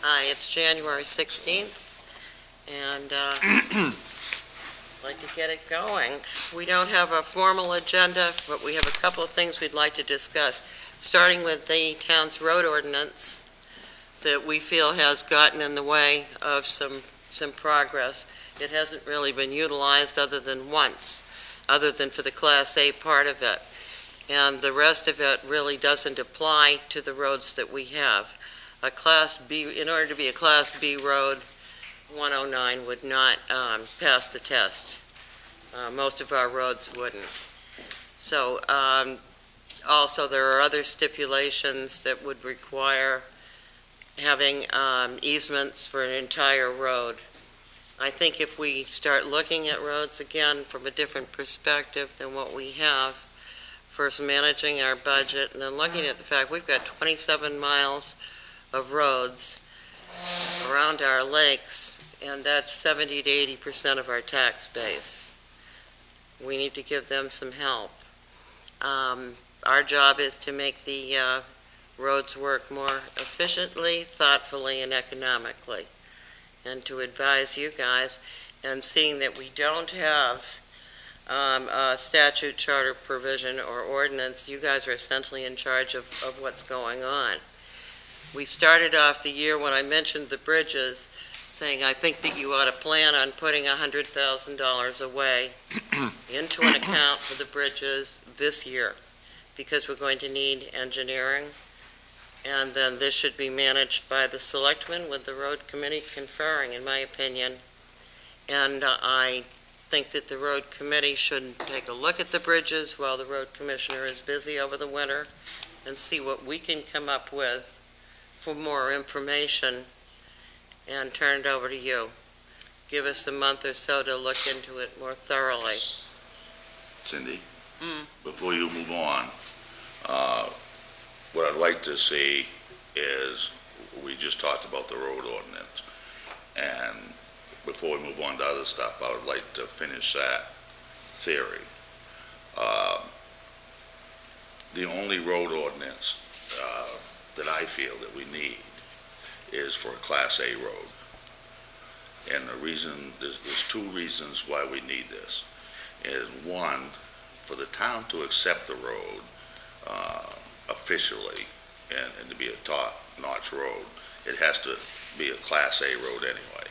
It's January 16th, and I'd like to get it going. We don't have a formal agenda, but we have a couple of things we'd like to discuss, starting with the town's road ordinance that we feel has gotten in the way of some progress. It hasn't really been utilized other than once, other than for the Class A part of it. And the rest of it really doesn't apply to the roads that we have. A Class B, in order to be a Class B road, 109 would not pass the test. Most of our roads wouldn't. So, also, there are other stipulations that would require having easements for an entire road. I think if we start looking at roads again from a different perspective than what we have, first managing our budget, and then looking at the fact we've got 27 miles of roads around our lakes, and that's 70 to 80% of our tax base. We need to give them some help. Our job is to make the roads work more efficiently, thoughtfully, and economically, and to advise you guys. And seeing that we don't have a statute, charter provision, or ordinance, you guys are essentially in charge of what's going on. We started off the year when I mentioned the bridges, saying I think that you ought to plan on putting $100,000 away into an account for the bridges this year, because we're going to need engineering, and then this should be managed by the selectmen with the road committee conferring, in my opinion. And I think that the road committee should take a look at the bridges while the road commissioner is busy over the winter and see what we can come up with for more information and turn it over to you. Give us a month or so to look into it more thoroughly. Cindy, before you move on, what I'd like to see is, we just talked about the road ordinance, and before we move on to other stuff, I would like to finish that theory. The only road ordinance that I feel that we need is for a Class A road. And the reason, there's two reasons why we need this. Is one, for the town to accept the road officially and to be a top-notch road, it has to be a Class A road anyway.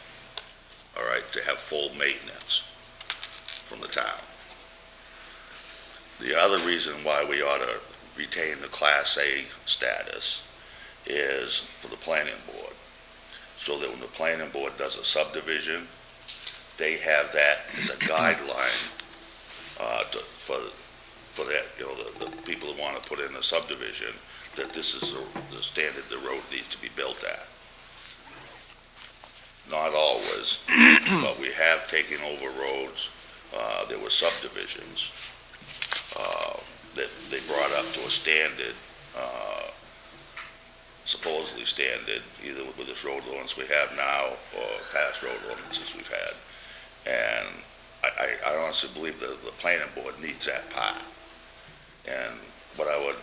All right, to have full maintenance from the town. The other reason why we ought to retain the Class A status is for the planning board, so that when the planning board does a subdivision, they have that as a guideline for that, you know, the people that want to put in a subdivision, that this is the standard the road needs to be built at. Not always, but we have taken over roads, there were subdivisions that they brought up to a standard, supposedly standard, either with this road ordinance we have now or past road ordinances we've had. And I honestly believe that the planning board needs that part. And what I would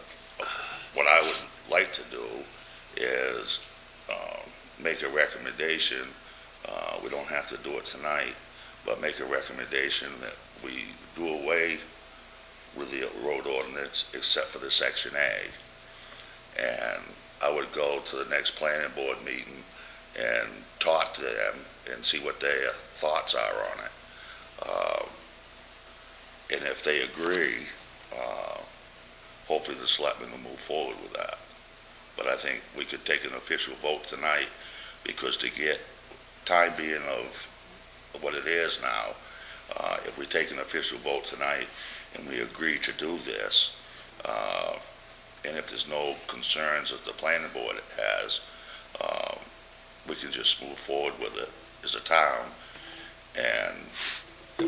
like to do is make a recommendation. We don't have to do it tonight, but make a recommendation that we do away with the road ordinance except for the Section A. And I would go to the next planning board meeting and talk to them and see what their thoughts are on it. And if they agree, hopefully the selectmen will move forward with that. But I think we could take an official vote tonight, because to get time being of what it is now, if we take an official vote tonight and we agree to do this, and if there's no concerns that the planning board has, we can just move forward with it as a town, and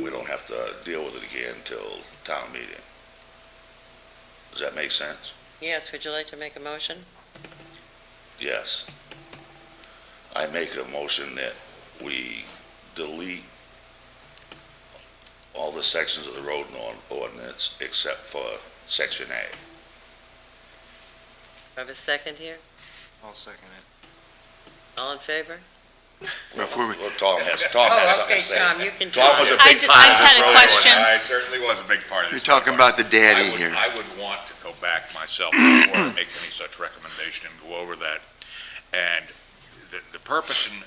we don't have to deal with it again until town meeting. Does that make sense? Yes, would you like to make a motion? Yes. I make a motion that we delete all the sections of the road ordinance except for Section A. I have a second here? I'll second it. All in favor? Before we, Well, Tom has Oh, something okay, to say. Tom, you can Tom talk. was a I big ju- part I of just this had a program. question. I certainly was a big part of you're this. talking about the daddy I would- here. I would want to go back myself before I make any such recommendation and go over that. And the purpose in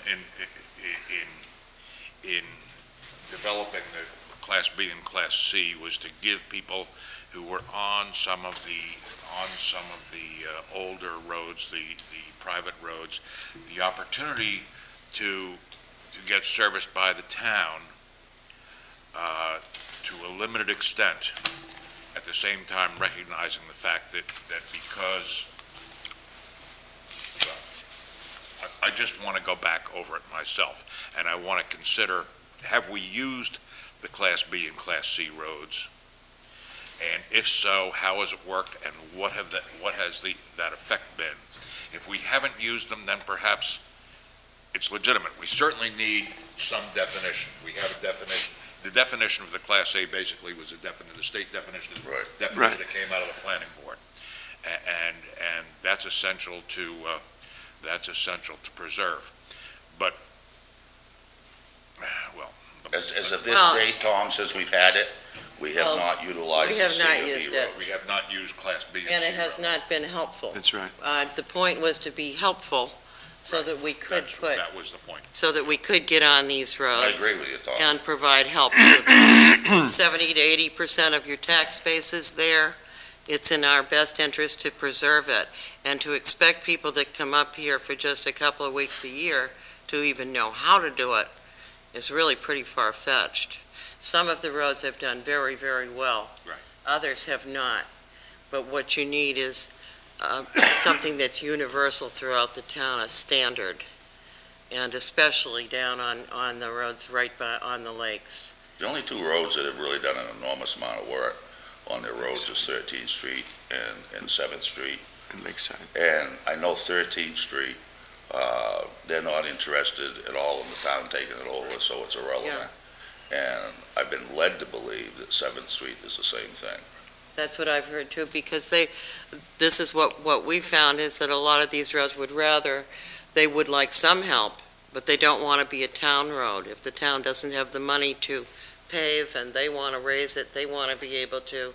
developing the Class B and Class C was to give people who were on some of the older roads, the private roads, the opportunity to get serviced by the town to a limited extent, at the same time recognizing the fact that because, well, I just want to go back over it myself, and I want to consider, have we used the Class B and Class C roads? And if so, how has it worked, and what has that effect been? If we haven't used them, then perhaps it's legitimate. We certainly need some definition. We have a definition. The definition of the Class A basically was the state definition, Right. Right. that came out of the planning board. And that's essential to preserve. But, well. As of this Well- date, Tom, since we've had it, we have Well, not utilized we the have C not or D used road. it. We have not used Class B and C. And it has roads. not been helpful. That's right. The point was to be helpful so that we could That was the point. so that we could get on these roads. I agree with you, Tom. And provide help to them. 70 to 80% of your tax base is there. It's in our best interest to preserve it. And to expect people that come up here for just a couple of weeks a year to even know how to do it is really pretty far-fetched. Some of the roads have done very, very well. Right. Others have not. But what you need is something that's universal throughout the town, a standard, and especially down on the roads right on the lakes. The only two roads that have really done an enormous amount of work on their roads is 13th Street and 7th Street. And Lakeside. And I know 13th Street, they're not interested at all in the town taking it over, so it's irrelevant. And I've been led to believe that 7th Street is the same thing. That's what I've heard too, because this is what we found is that a lot of these roads they would like some help, but they don't want to be a town road. If the town doesn't have the money to pave and they want to raise it, they want to be able to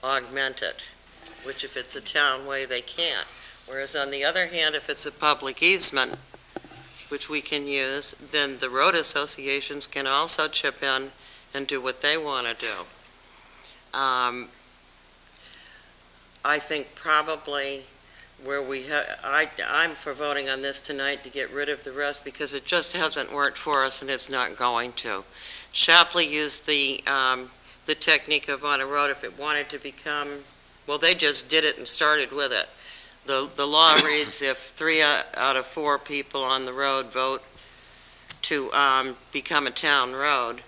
augment it, which if it's a town way, they can't. Whereas on the other hand, if it's a public easement, which we can use, then the road associations can also chip in and do what they want to do. I think probably where I'm for voting on this tonight to get rid of the rest because it just hasn't worked for us and it's not going to. Shapley used the technique of on a road if it wanted to become, well, they just did it and started with it. The law reads if 3 out of 4 people on the road vote to become a town road,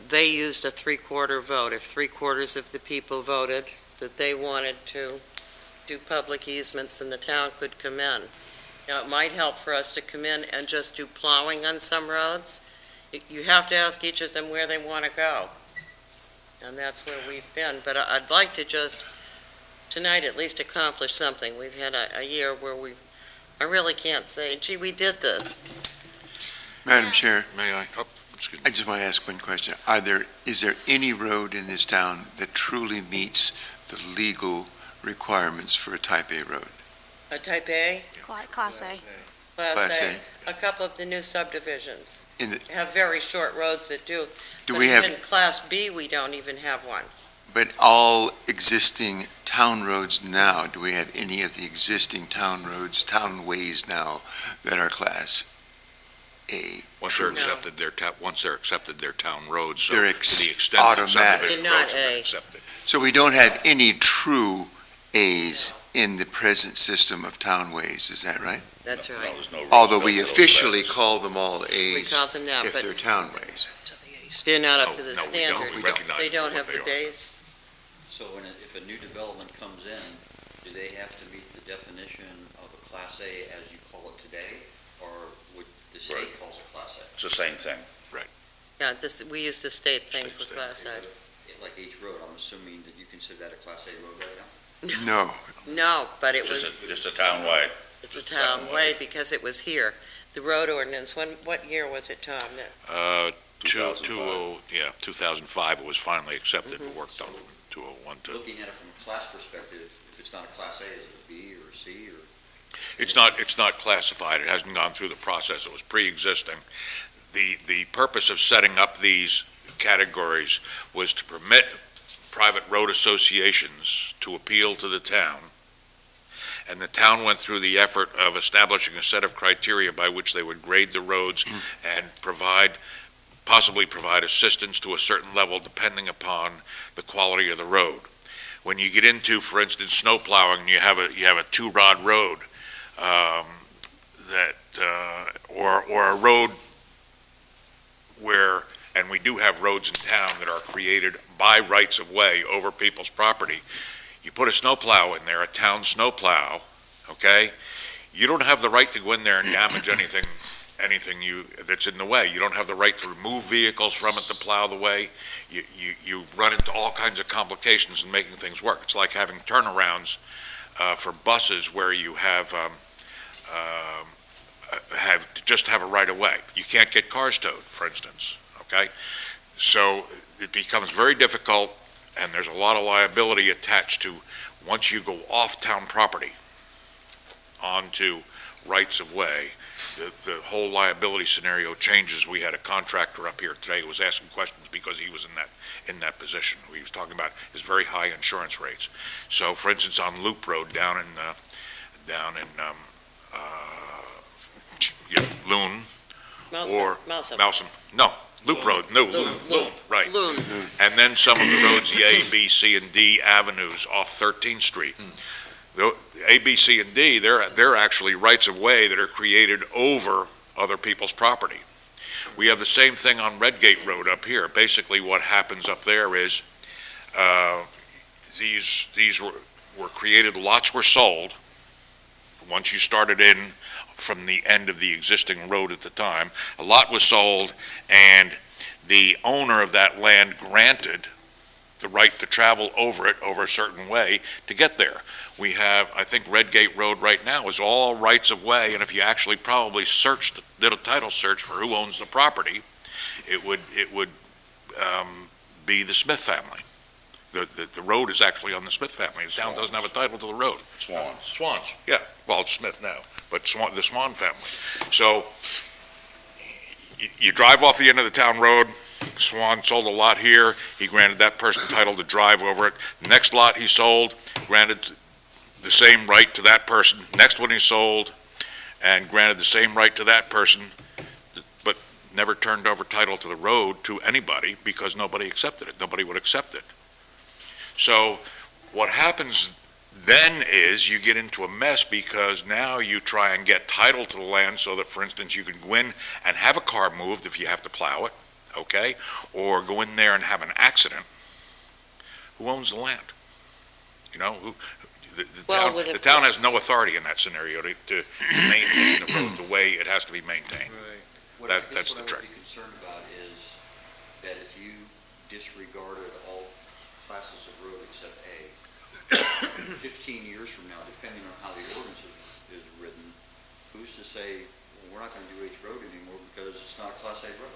they used a 3/4 vote. If 3/4 of the people voted that they wanted to do public easements, then the town could come in. Now, it might help for us to come in and just do plowing on some roads. You have to ask each of them where they want to go. And that's where we've been. But I'd like to just, tonight at least, accomplish something. We've had a year where I really can't say, gee, we did this. Madam Chair, May I? Oh, excuse me. I just want to ask one question. Is there any road in this town that truly meets the legal requirements for a type A road? A type A, Class A. Class Class A. A couple of the new subdivisions In the, have very short roads that do. do But we have, even Class B, we don't even have one. but all existing town roads now, do we have any of the existing town roads, town ways now that are Class A? Once they're No. accepted, once they're accepted, they're town roads, so They're to the extent that automatic. subdivision They're not roads have been A. accepted. So we don't have any true As in the present system of town ways, is that right? That's No, right. there's no roads Although built we to those officially specs. call them all We As call them that, if but they're town ways. they're not up No, to the no, we don't. standard. We recognize They don't what have they the are. base. So if a new development comes in, do they have to meet the definition of a Class A as you call it today? Or would the state Right. calls it Class A? It's the same thing. Yeah, we used a state thing for State. Class A. Like H Road, I'm assuming that you consider that a Class A road right now? No, No, but it was, Just a town-wide. it's a town way because it was here. the road ordinance, what year was it, Tom? 2005, it was finally accepted and Mhm. worked on from 2001 to. Looking at it from a class perspective, if it's not a Class A, is it a B or a C or? It's not classified, it hasn't gone through the process, it was pre-existing. The purpose of setting up these categories was to permit private road associations to appeal to the town, and the town went through the effort of establishing a set of criteria by which they would grade the roads and possibly provide assistance to a certain level depending upon the quality of the road. When you get into, for instance, snow plowing, you have a two-rod road, or a road where, and we do have roads in town that are created by rights of way over people's property. You put a snowplow in there, a town snowplow, okay? You don't have the right to go in there and damage anything that's in the way. You don't have the right to remove vehicles from it to plow the way. You run into all kinds of complications in making things work. It's like having turnarounds for buses where you have a right of way. You can't get cars towed, for instance, okay? So it becomes very difficult, and there's a lot of liability attached to once you go off town property onto rights of way. The whole liability scenario changes. We had a contractor up here today who was asking questions because he was in that position. He was talking about his very high insurance rates. So, for instance, on Loop Road down in Loon or Mousom. No, Loop Road. No, Loon. Right. Loon. And then some of the roads, the A, B, C, and D avenues off 13th Street. The A, B, C, and D, they're actually rights of way that are created over other people's property. We have the same thing on Redgate Road up here. Basically, what happens up there is these were created, lots were sold. Once you started in from the end of the existing road at the time, a lot was sold, and the owner of that land granted the right to travel over it over a certain way to get there. We have, I think Redgate Road right now is all rights of way, and if you actually probably did a title search for who owns the property, it would be the Smith family. The road is actually on the Smith family. The town doesn't have a title to the road. Swans, yeah. Well, it's Smith now, but the Swan family. So you drive off the end of the town road, Swan sold a lot here, he granted that person title to drive over it. The next lot he sold, granted the same right to that person. Next one he sold, and granted the same right to that person, but never turned over title to the road to anybody because nobody accepted it. Nobody would accept it. So what happens then is you get into a mess because now you try and get title to the land so that, for instance, you can go in and have a car moved if you have to plow it, okay? Or go in there and have an accident. Who owns the land? You know, the town has no authority in that scenario to maintain the road the way it has to be maintained. What That's the trick. I would be concerned about is that if you disregarded all classes of road except A, 15 years from now, depending on how the ordinance is written, who's to say, well, we're not going to do H Road anymore because it's not a Class A road?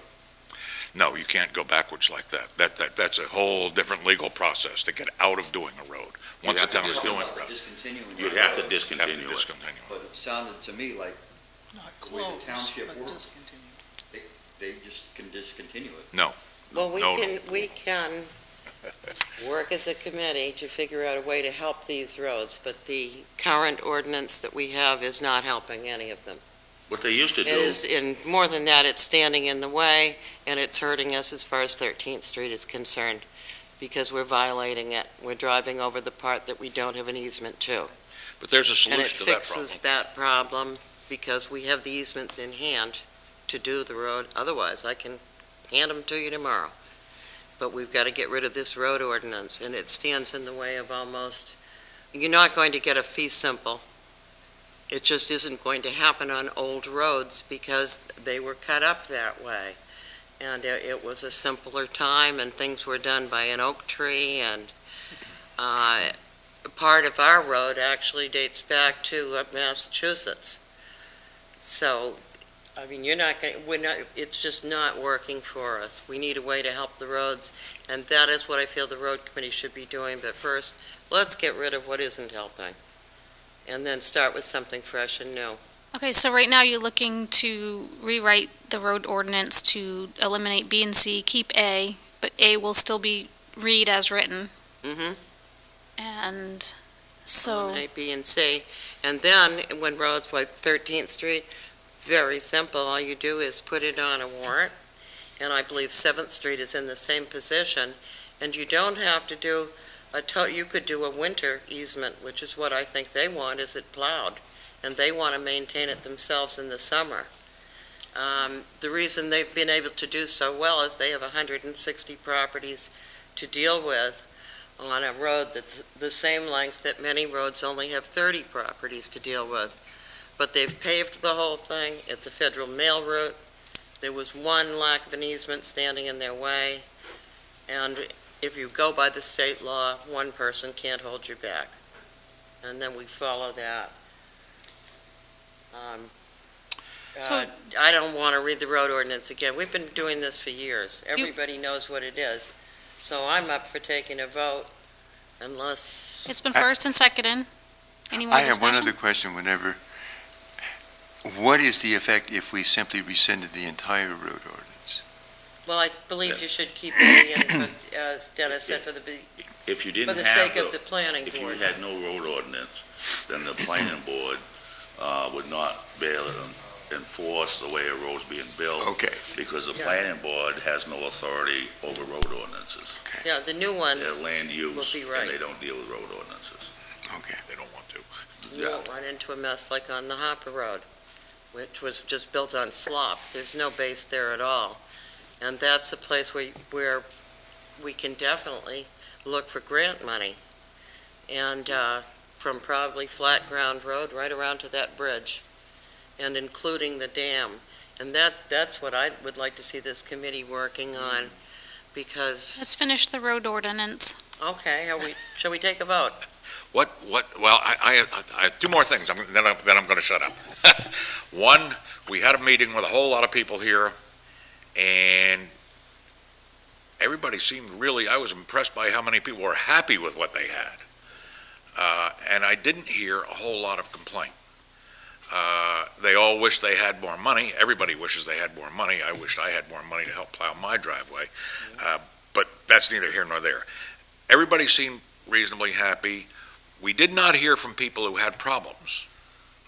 No, you can't go backwards like that. That's a whole different legal process to get out of doing a road. Once the town is doing a road. You'd have to discontinue it. But it sounded to me like Not the way the close, township but works. discontinue. they just can discontinue it. Well, No. we can work as a committee to figure out a way to help these roads, but the current ordinance that we have is not helping any of them. What they used to It do, is, and more than that, it's standing in the way, and it's hurting us as far as 13th Street is concerned, because we're violating it. We're driving over the part that we don't have an easement to. But there's a And it solution to that fixes problem. that problem, because we have the easements in hand to do the road. Otherwise, I can hand them to you tomorrow. But we've got to get rid of this road ordinance, and it stands in the way of almost, you're not going to get a fee simple. It just isn't going to happen on old roads because they were cut up that way. And it was a simpler time, and things were done by an oak tree, and part of our road actually dates back to Massachusetts. So I mean, you're not going, we're not, it's just not working for us. We need a way to help the roads, and that is what I feel the road committee should be doing. But first, let's get rid of what isn't helping, and then start with something fresh and new. Okay, so right now you're looking to rewrite the road ordinance to eliminate B and C, keep A, but A will still be read as written, Mm-hmm. and so, Eliminate B and C. And then, when roads like 13th Street, very simple, all you do is put it on a warrant, and I believe 7th Street is in the same position, and you don't have to do you could do a winter easement, which is what I think they want, is it plowed, and they want to maintain it themselves in the summer. The reason they've been able to do so well is they have 160 properties to deal with on a road that's the same length that many roads only have 30 properties to deal with. But they've paved the whole thing. It's a federal mail route. There was one lack of an easement standing in their way. And if you go by the state law, one person can't hold you back. And then we follow that. So- I don't want to read the road ordinance again. We've been doing this for years. Everybody knows what it is. So I'm up for taking a vote unless, it's been first and seconded. Any more I have one discussion? other question whenever, what is the effect if we simply rescinded the entire road ordinance? well, I believe you should keep it in, as Dennis said, for the If you for didn't the have sake of the planning if you board. had no road ordinance, then the planning board would not be able to enforce the way a road's being built, Okay, because the Yeah. planning board has no authority over road ordinances. Yeah, the new ones, They're land use, will be and right. they don't deal with road ordinances. okay. They don't want to. you won't run into a mess like on the Hopper Road, which was just built on slop. There's no base there at all. And that's a place where we can definitely look for grant money. And from probably Flat Ground Road right around to that bridge, and including the dam. And that's what I would like to see this committee working on, because, Let's finish the road ordinance. okay, shall we take a vote? Well, I have two more things, then I'm going to shut up. One, we had a meeting with a whole lot of people here, and everybody seemed really, I was impressed by how many people were happy with what they had. And I didn't hear a whole lot of complaint. They all wish they had more money. Everybody wishes they had more money. I wished I had more money to help plow my driveway. But that's neither here nor there. Everybody seemed reasonably happy. We did not hear from people who had problems.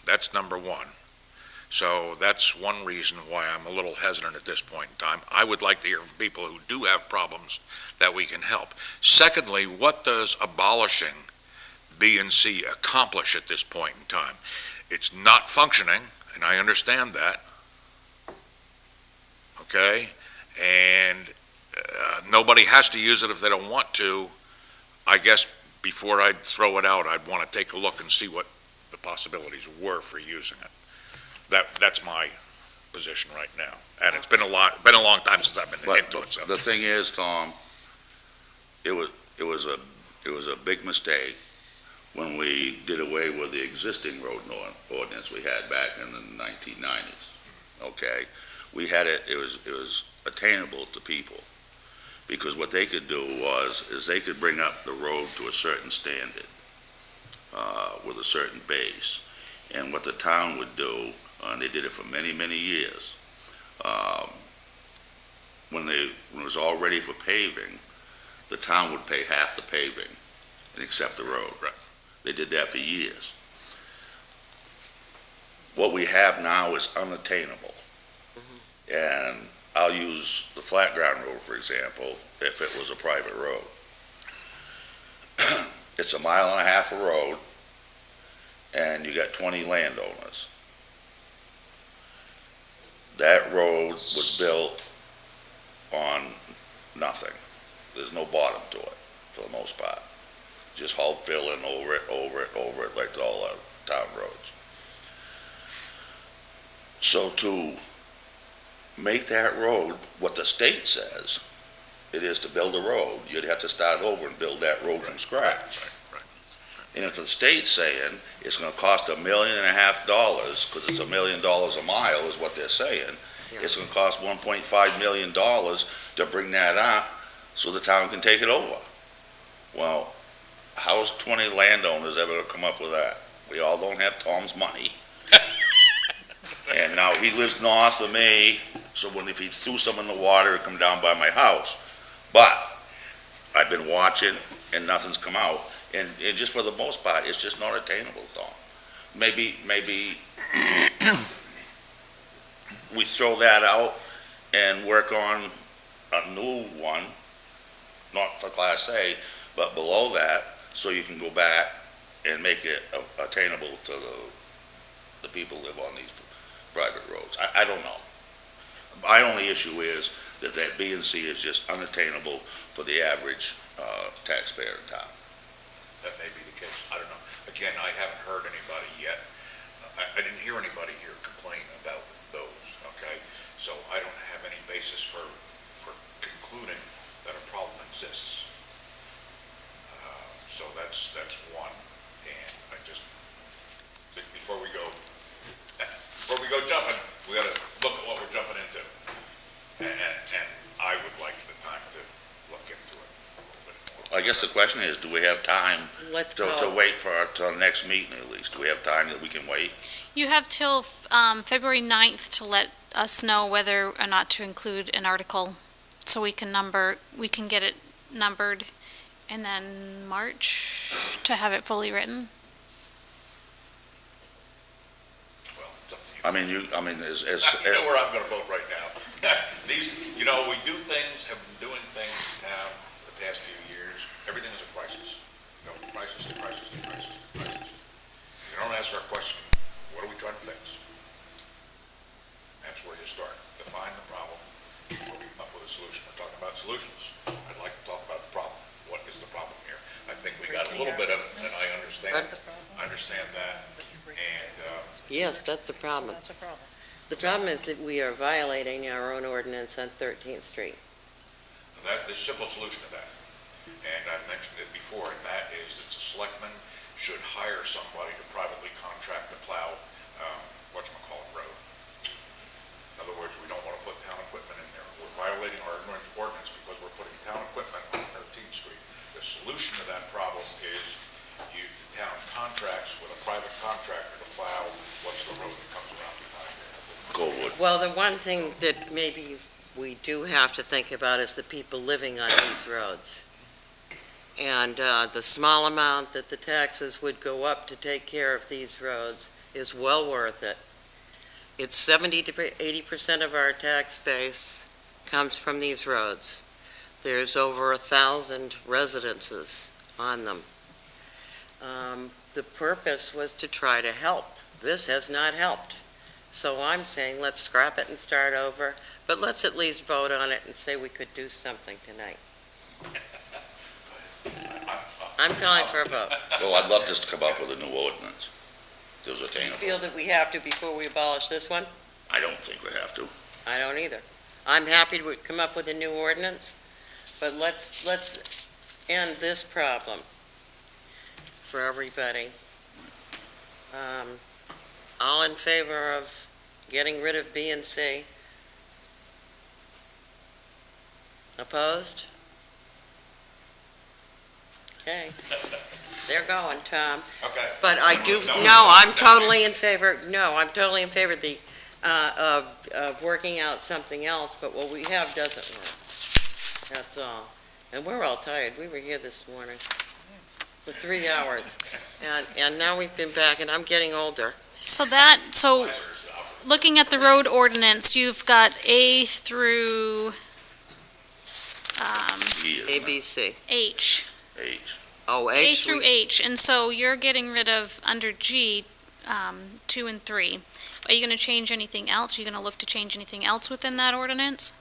That's number one. So that's one reason why I'm a little hesitant at this point in time. I would like to hear from people who do have problems that we can help. Secondly, what does abolishing B and C accomplish at this point in time? It's not functioning, and I understand that. Okay? And nobody has to use it if they don't want to. I guess before I'd throw it out, I'd want to take a look and see what the possibilities were for using it. That's my position right now. And it's been a long time since I've been But into it, so. the thing is, Tom, it was a big mistake when we did away with the existing road ordinance we had back in the 1990s. Okay? We had it was attainable to people, because what they could do is they could bring up the road to a certain standard, with a certain base. And what the town would do, and they did it for many, many years, when it was all ready for paving, the town would pay half the paving and accept the road. Right. They did that for years. What we have now is unattainable. And I'll use the Flat Ground Road, for example, if it was a private road. It's a mile and a half of road, and you got 20 landowners. That road was built on nothing. There's no bottom to it, for the most part. Just haul fill in over it, like all our town roads. So to make that road what the state says it is to build a road, you'd have to start over and build that road from scratch. Right. And if the state's saying it's gonna cost $1.5 million, because it's $1 million a mile is what they're saying, it's gonna cost $1.5 million to bring that up so the town can take it over. Well, how's 20 landowners ever gonna come up with that? We all don't have Tom's money. And now he lives north of me, so if he threw some in the water, it'd come down by my house. But I've been watching and nothing's come out. And just for the most part, it's just not attainable, Tom. Maybe we throw that out and work on a new one, not for Class A, but below that, so you can go back and make it attainable to the people who live on these private roads. I don't know. My only issue is that B and C is just unattainable for the average taxpayer in town. That may be the case. I don't know. Again, I haven't heard anybody yet. I didn't hear anybody here complain about those, okay? So I don't have any basis for concluding that a problem exists. So that's one. And I just think before we go jumping, we gotta look at what we're jumping into. And I would like the time to look into it a little bit more. I guess the question is, do we have time Let's to go. wait for our next meeting at least? Do we have time that we can wait? You have till February 9th to let us know whether or not to include an article, so we can get it numbered, and then March to have it fully written. Well, it's up to you. I mean, you know where I'm gonna vote right now. These, we do things, have been doing things now the past few years. Everything is a crisis. Crisis. You don't ask our question, what are we trying to fix? That's where you start. Define the problem, before we come up with a solution. We're talking about solutions. I'd like to talk about the problem. What is the problem here? I think we got a little bit of it, and I understand that. And, Yes, that's the problem. So that's a problem. The problem is that we are violating our own ordinance on 13th Street. there's a simple solution to that. And I've mentioned it before, and that is that the selectmen should hire somebody to privately contract to plow, road. In other words, we don't want to put town equipment in there. We're violating our ordinance because we're putting town equipment on 13th Street. The solution to that problem is the town contracts with a private contractor to plow what's the road that comes around behind there. Goldwood. Well, the one thing that maybe we do have to think about is the people living on these roads. And the small amount that the taxes would go up to take care of these roads is well worth it. It's 70 to 80% of our tax base comes from these roads. There's over 1,000 residences on them. The purpose was to try to help. This has not helped. So I'm saying let's scrap it and start over, but let's at least vote on it and say we could do something tonight. I'm calling for a vote. Well, I'd love just to come up with a new ordinance. That was Do you attainable. feel that we have to before we abolish this one? I don't think we have to. I don't either. I'm happy to come up with a new ordinance, but let's end this problem for everybody. All in favor of getting rid of B and C? Opposed? Okay. They're going, Tom. Okay. But I do, No. no, I'm totally in favor of the, of working out something else, but what we have doesn't work. That's all. And we're all tired. We were here this morning for 3 hours. And now we've been back, and I'm getting older. So looking at the road ordinance, you've got A through E, A, isn't B, C. H. it? H. Oh, A H. through H, and so you're getting rid of, under G, 2 and 3. Are you going to change anything else? Are you going to look to change anything else within that ordinance?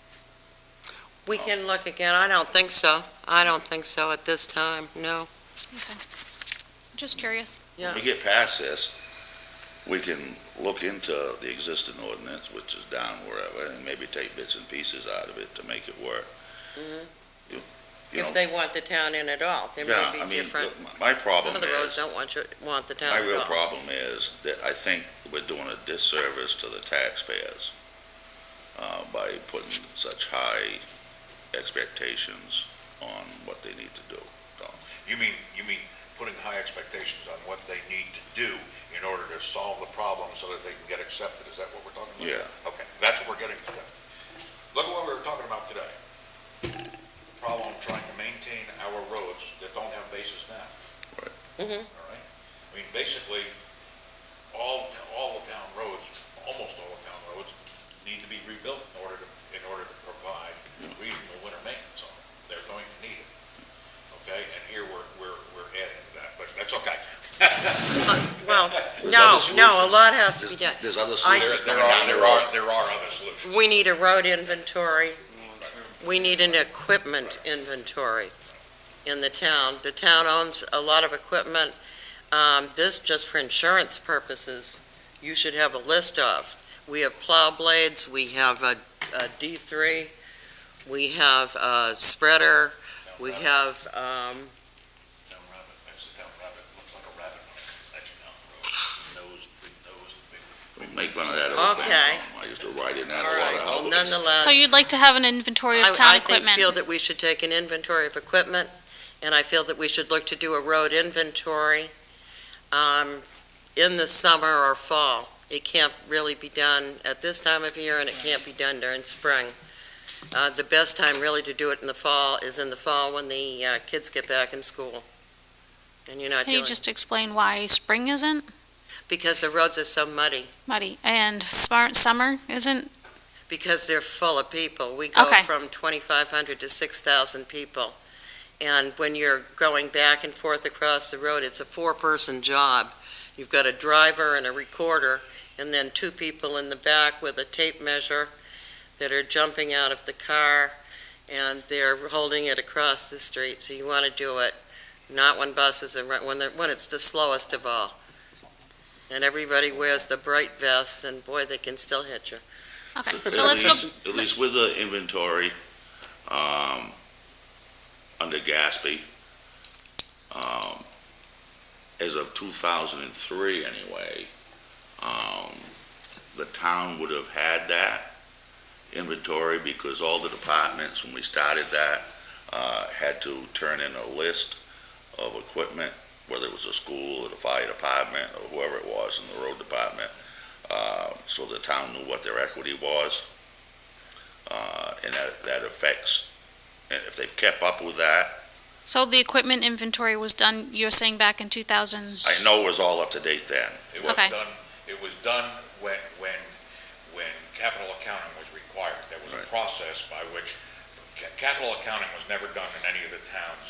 We can look again. I don't think so. I don't think so at this time, no. Just curious. Yeah. When we get past this, we can look into the existing ordinance, which is down wherever, and maybe take bits and pieces out of it to make it work. Mhm. you know. if they want the town in at all. There Yeah, may I be mean, different, my some problem of the roads is, don't want the town my at real all. problem is that I think we're doing a disservice to the taxpayers by putting such high expectations on what they need to do. You mean putting high expectations on what they need to do in order to solve the problem so that they can get accepted? Is that what we're talking about? Yeah. Okay, that's what we're getting to. Look at what we were talking about today. The problem of trying to maintain our roads that don't have bases now. Mhm. All right? I mean, basically, all the town roads, almost all the town roads, need to be rebuilt in order to provide reasonable winter maintenance on them. They're going to need it. Okay, and here we're adding to that, but that's okay. Well, There's no, other a lot has to be done. There's other I- solutions There coming down the road. are other solutions. We need a road inventory. We need an equipment inventory in the town. The town owns a lot of equipment. This, just for insurance purposes, you should have a list of. We have plow blades, we have a D3, we have a spreader, we have, Town rabbit, that's the town rabbit, looks like a rabbit when it comes actually down the road. Big nose, big. We make fun of that all the Okay. time. I used to ride in that all a right, lot of well, houses. nonetheless. So you'd like to have an inventory of town I equipment? feel that we should take an inventory of equipment, and I feel that we should look to do a road inventory in the summer or fall. It can't really be done at this time of year, and it can't be done during spring. The best time really to do it in the fall is in the fall when the kids get back in school. And you're not Can you doing, just explain why spring isn't because the roads are so muddy, muddy and summer isn't? because they're full of people. We go Okay. from 2,500 to 6,000 people. And when you're going back and forth across the road, it's a four-person job. You've got a driver and a recorder, and then two people in the back with a tape measure that are jumping out of the car, and they're holding it across the street. So you want to do it not when buses are, when it's the slowest of all. And everybody wears the bright vests, and boy, they can still hit you. Okay, so let's go, At least with the inventory, under Gatsby, as of 2003 anyway, the town would have had that inventory because all the departments, when we started that, had to turn in a list of equipment, whether it was a school or the fire department or whoever it was in the road department, so the town knew what their equity was. And that affects, and if they've kept up with that, so the equipment inventory was done, you're saying back in 2000? I know it was all up to date then. It was Okay. done when capital accounting was required. There was a Right. process by which, capital accounting was never done in any of the towns.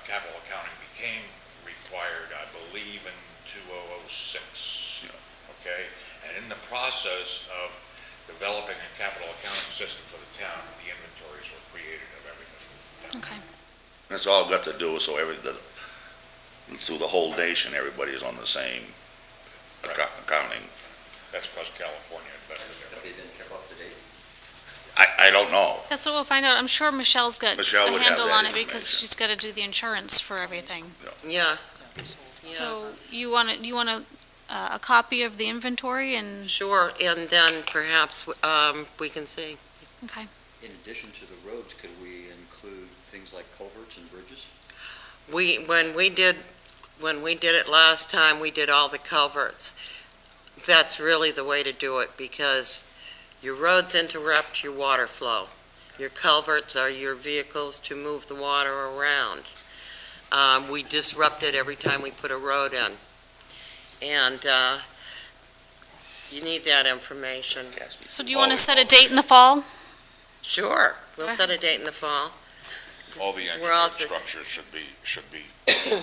Capital accounting became required, I believe, in 2006. Okay? And in the process of developing a capital accounting system for the town, the inventories were created of everything. Okay, That's all got to do so through the whole nation, everybody is on the same accounting. That's because California invented Have it. they been kept up to date? I don't know. that's what we'll find out. I'm sure Michelle's got Michelle a would have handle that on it because information. she's got to do the insurance for everything. Yeah. So you want a copy of the inventory and, Sure, and then perhaps we can see. okay. In addition to the roads, could we include things like culverts and bridges? When we did it last time, we did all the culverts. That's really the way to do it, because your roads interrupt your water flow. Your culverts are your vehicles to move the water around. We disrupt it every time we put a road in. And you need that information. So do you want to set a date in the fall? Sure, we'll set a date in the fall. All the We're all engineered set. structures should be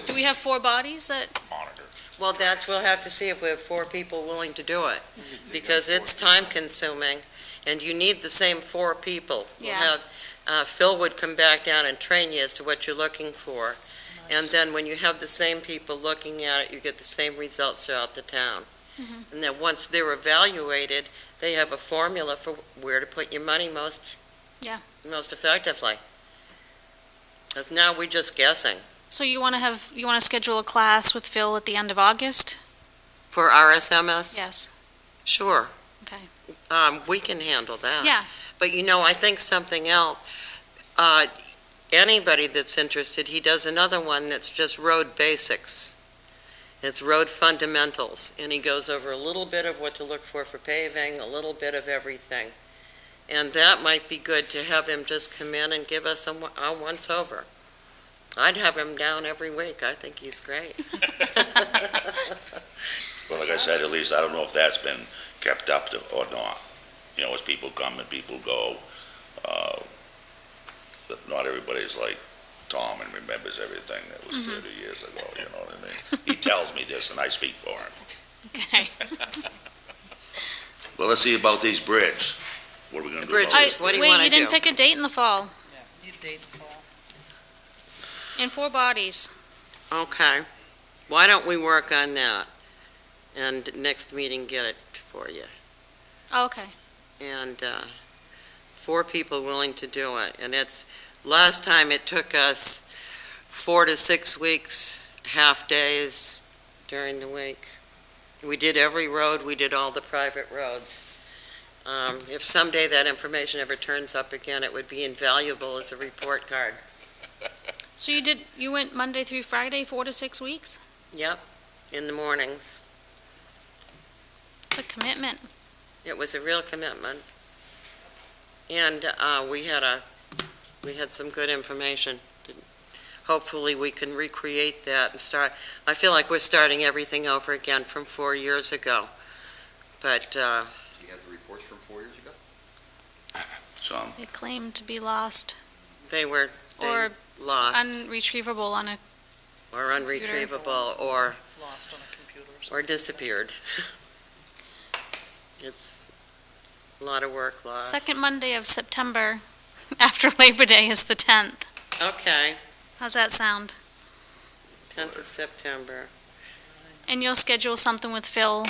Do we have 4 bodies that, monitored. Well, we'll have to see if we have 4 people willing to do it, because it's time-consuming, and you need the same 4 people. We'll Yeah. have, Phil would come back down and train you as to what you're looking for, and then when you have the same people looking at it, you get the same results throughout the town. Mhm. And then once they're evaluated, they have a formula for where to put your money most Yeah. effectively. Because now we're just guessing. So you want to schedule a class with Phil at the end of August? For RSMS? Yes. Sure. Okay. We can handle that. Yeah. But I think something else, anybody that's interested, he does another one that's just road basics. It's road fundamentals, and he goes over a little bit of what to look for paving, a little bit of everything. And that might be good to have him just come in and give us a once-over. I'd have him down every week. I think he's great. Well, like I said, at least I don't know if that's been kept up to or not. As people come and people go, that not everybody's like Tom and remembers everything that was 30 years ago, you know what I mean? He tells me this and I speak for him. Okay. Well, let's see about these bridges. What are we gonna do about Bridges, this? what do you Wait, want to you didn't do? pick a date in the fall. Yeah, need a date in the fall. In 4 bodies. Okay. Why don't we work on that? And next meeting, get it for you. Oh, okay. And 4 people willing to do it. And last time it took us 4 to 6 weeks, half days during the week. We did every road, we did all the private roads. If someday that information ever turns up again, it would be invaluable as a report card. So you went Monday through Friday, 4 to 6 weeks? Yep, in the mornings. It's a commitment. It was a real commitment. And we had some good information. Hopefully, we can recreate that and start. I feel like we're starting everything over again from 4 years ago. But Do you have the reports from 4 years ago? Some. They claim to be lost they or lost unretrievable on a, or unretrievable or Lost on a computer or something. disappeared. It's a lot of work lost. second Monday of September after Labor Day is the 10th. Okay, How's that sound? 10th of September. And you'll schedule something with Phil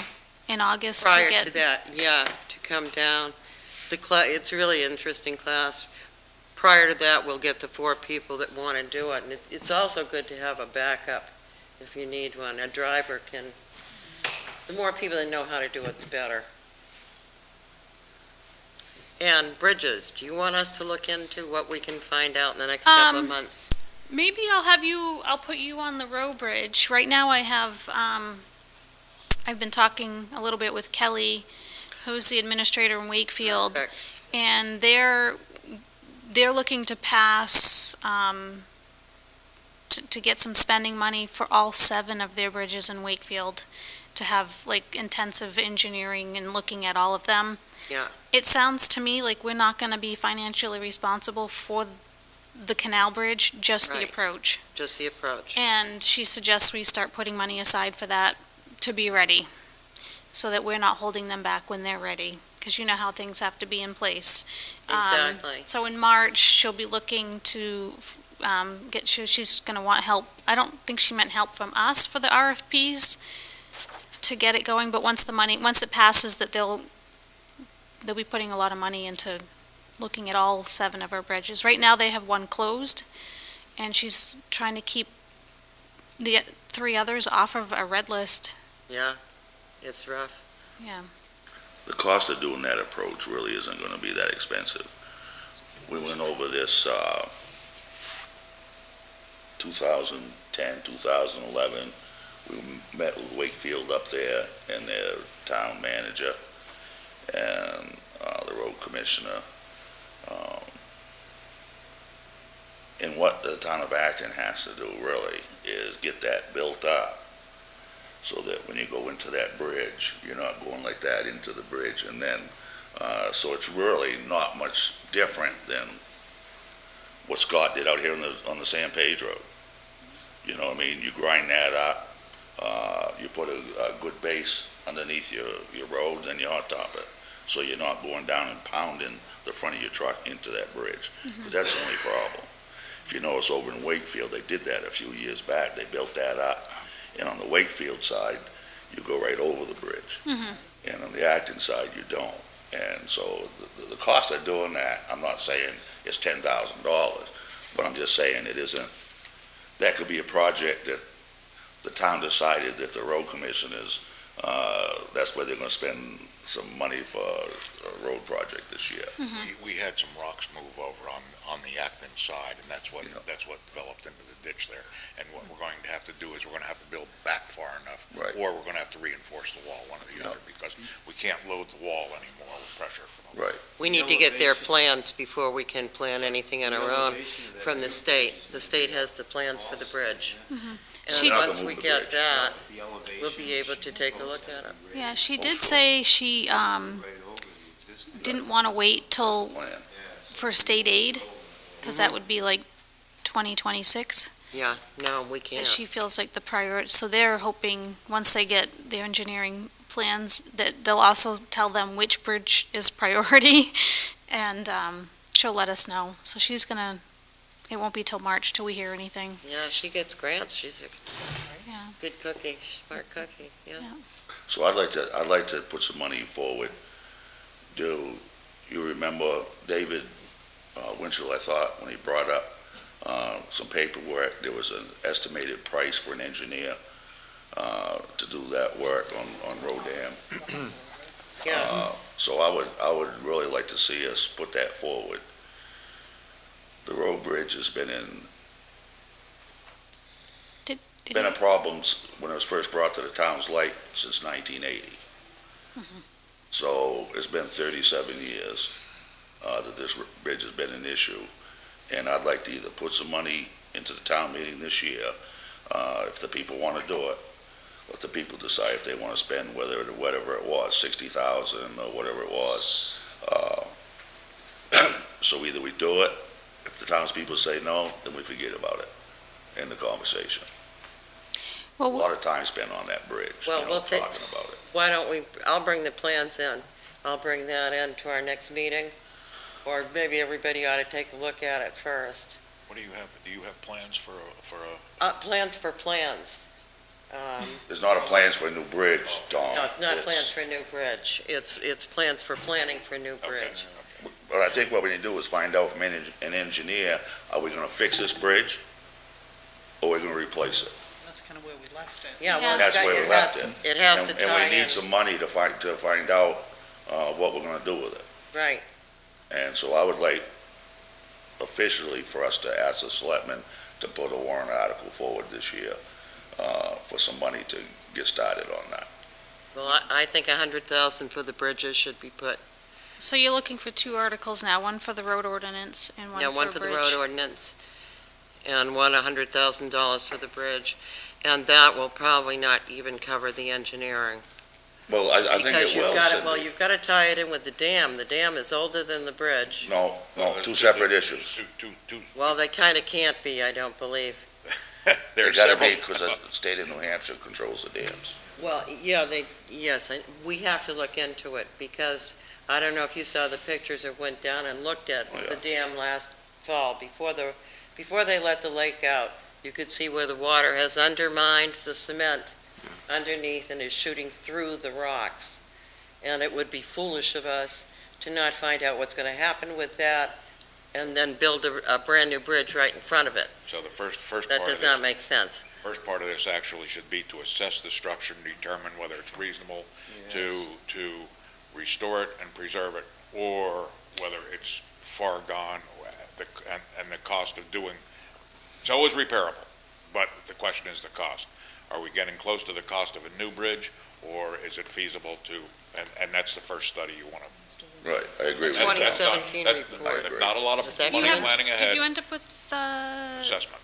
in August to Prior get... to that, yeah, to come down. It's a really interesting class. Prior to that, we'll get the 4 people that want to do it. And it's also good to have a backup if you need one. A driver the more people that know how to do it, the better. And bridges, do you want us to look into what we can find out in the next couple of months? Maybe I'll put you on the row bridge. Right now I have, I've been talking a little bit with Kelly, who's the administrator in Wakefield, Perfect. and they're looking to pass, to get some spending money for all 7 of their bridges in Wakefield, to have like intensive engineering and looking at all of them. Yeah. It sounds to me like we're not going to be financially responsible for the canal bridge, just the Right. approach. Just the approach. And she suggests we start putting money aside for that to be ready, so that we're not holding them back when they're ready, because you know how things have to be in place. Exactly. So in March, she'll be looking to she's going to want help. I don't think she meant help from us for the RFPs to get it going, but once it passes, that they'll be putting a lot of money into looking at all 7 of our bridges. Right now, they have 1 closed, and she's trying to keep the 3 others off of a red list. Yeah, it's rough. Yeah. The cost of doing that approach really isn't gonna be that expensive. We went over this, 2010, 2011. We met with Wakefield up there and their town manager and the road commissioner. And what the town of Acton has to do really is get that built up so that when you go into that bridge, you're not going like that into the bridge. And then, so it's really not much different than what Scott did out here on the San Pedro. You know what I mean? You grind that up, you put a good base underneath your road, then you hot top it. So you're not going down and pounding the front of your truck into that bridge. Because that's the only problem. If you notice over in Wakefield, they did that a few years back. They built that up. And on the Wakefield side, you go right over the bridge. And on the Acton side, you don't. And so the cost of doing that, I'm not saying it's $10,000, But I'm just saying, it isn't, that could be a project that the town decided that the road commission is, that's where they're gonna spend some money for a road project this year. We had some rocks move over on the Acton side, and that's what Yeah. developed into the ditch there. And what we're going to have to do is we're gonna have to build back far enough, Right. or we're gonna have to reinforce the wall, one or the Yeah. other, because we can't load the wall anymore with pressure from the Right. We need to get their plans before we can plan anything on our own from the state. The state has the plans for the bridge. She- And Not to once move we the get bridge. that, we'll be able to take a look at it. Yeah, she Oh, did sure. say she didn't want to wait till Plan. for state aid, because that would be like 2026. Yeah, no, we That can't. she feels like the priority, so they're hoping, once they get their engineering plans, that they'll also tell them which bridge is priority, and she'll let us know. So she's gonna, it won't be till March till we hear anything. Yeah, she gets grants. She's a Yeah. good cookie, smart cookie, yeah. So I'd like to put some money forward. Do you remember David Winchell, I thought, when he brought up some paperwork, there was an estimated price for an engineer to do that work on Road Dam? Yeah, So I would really like to see us put that forward. The road bridge has been been a problem when it was first brought to the town's light since 1980. So it's been 37 years that this bridge has been an issue. And I'd like to either put some money into the town meeting this year, if the people want to do it. Let the people decide if they want to spend whatever it was, 60,000 or whatever it was. So either we do it, if the townspeople say no, then we forget about it, end the conversation. A Well, lot of time spent on that bridge, Well, we'll take- talking about it. why don't we, I'll bring the plans in. I'll bring that in to our next meeting, or maybe everybody ought to take a look at it first. What do you have? Do you have plans for Plans for plans. There's not a plans for a new bridge, Tom. No, it's not plans for a new bridge. It's plans for planning for a new okay. bridge. But I think what we need to do is find out from an engineer, are we gonna fix this bridge? Or are we gonna replace it? That's kind of where we left it. Yeah, Yeah. well, That's where we left it. It has to tie And we in, need some money to find out, what we're gonna do with it. right. And so I would like officially for us to ask the selectmen to put a warrant article forward this year, for some money to get started on that. Well, I think 100,000 for the bridges should be put, so you're looking for two articles now, one for the road ordinance and one yeah, for one for the road bridge. ordinance, and one $100,000 for the bridge, and that will probably not even cover the engineering. Well, I think Because it will. well, you've got to tie it in with the dam. The dam is older than the bridge. No, Well, two separate issues. Two, Well, they kind of can't be, I don't believe. They there's gotta several. be, because the state of New Hampshire controls the dams. Well, yeah, we have to look into it, because I don't know if you saw the pictures or went down and looked at Oh, yeah. the dam last fall, before they let the lake out. You could see where the water has undermined the cement underneath and is shooting through the rocks. And it would be foolish of us to not find out what's going to happen with that and then build a brand-new bridge right in front of it. So the first That part of does this, not make sense. first part of this actually should be to assess the structure and determine whether it's reasonable to restore it and preserve it, or whether it's far gone, and the cost of doing, it's always repairable, but the question is the cost. Are we getting close to the cost of a new bridge, or is it feasible to, and that's the first study you want to. Right, I agree with The that. 2017 I report. agree. Not a lot of Does that money count? planning Did ahead you end up with assessment.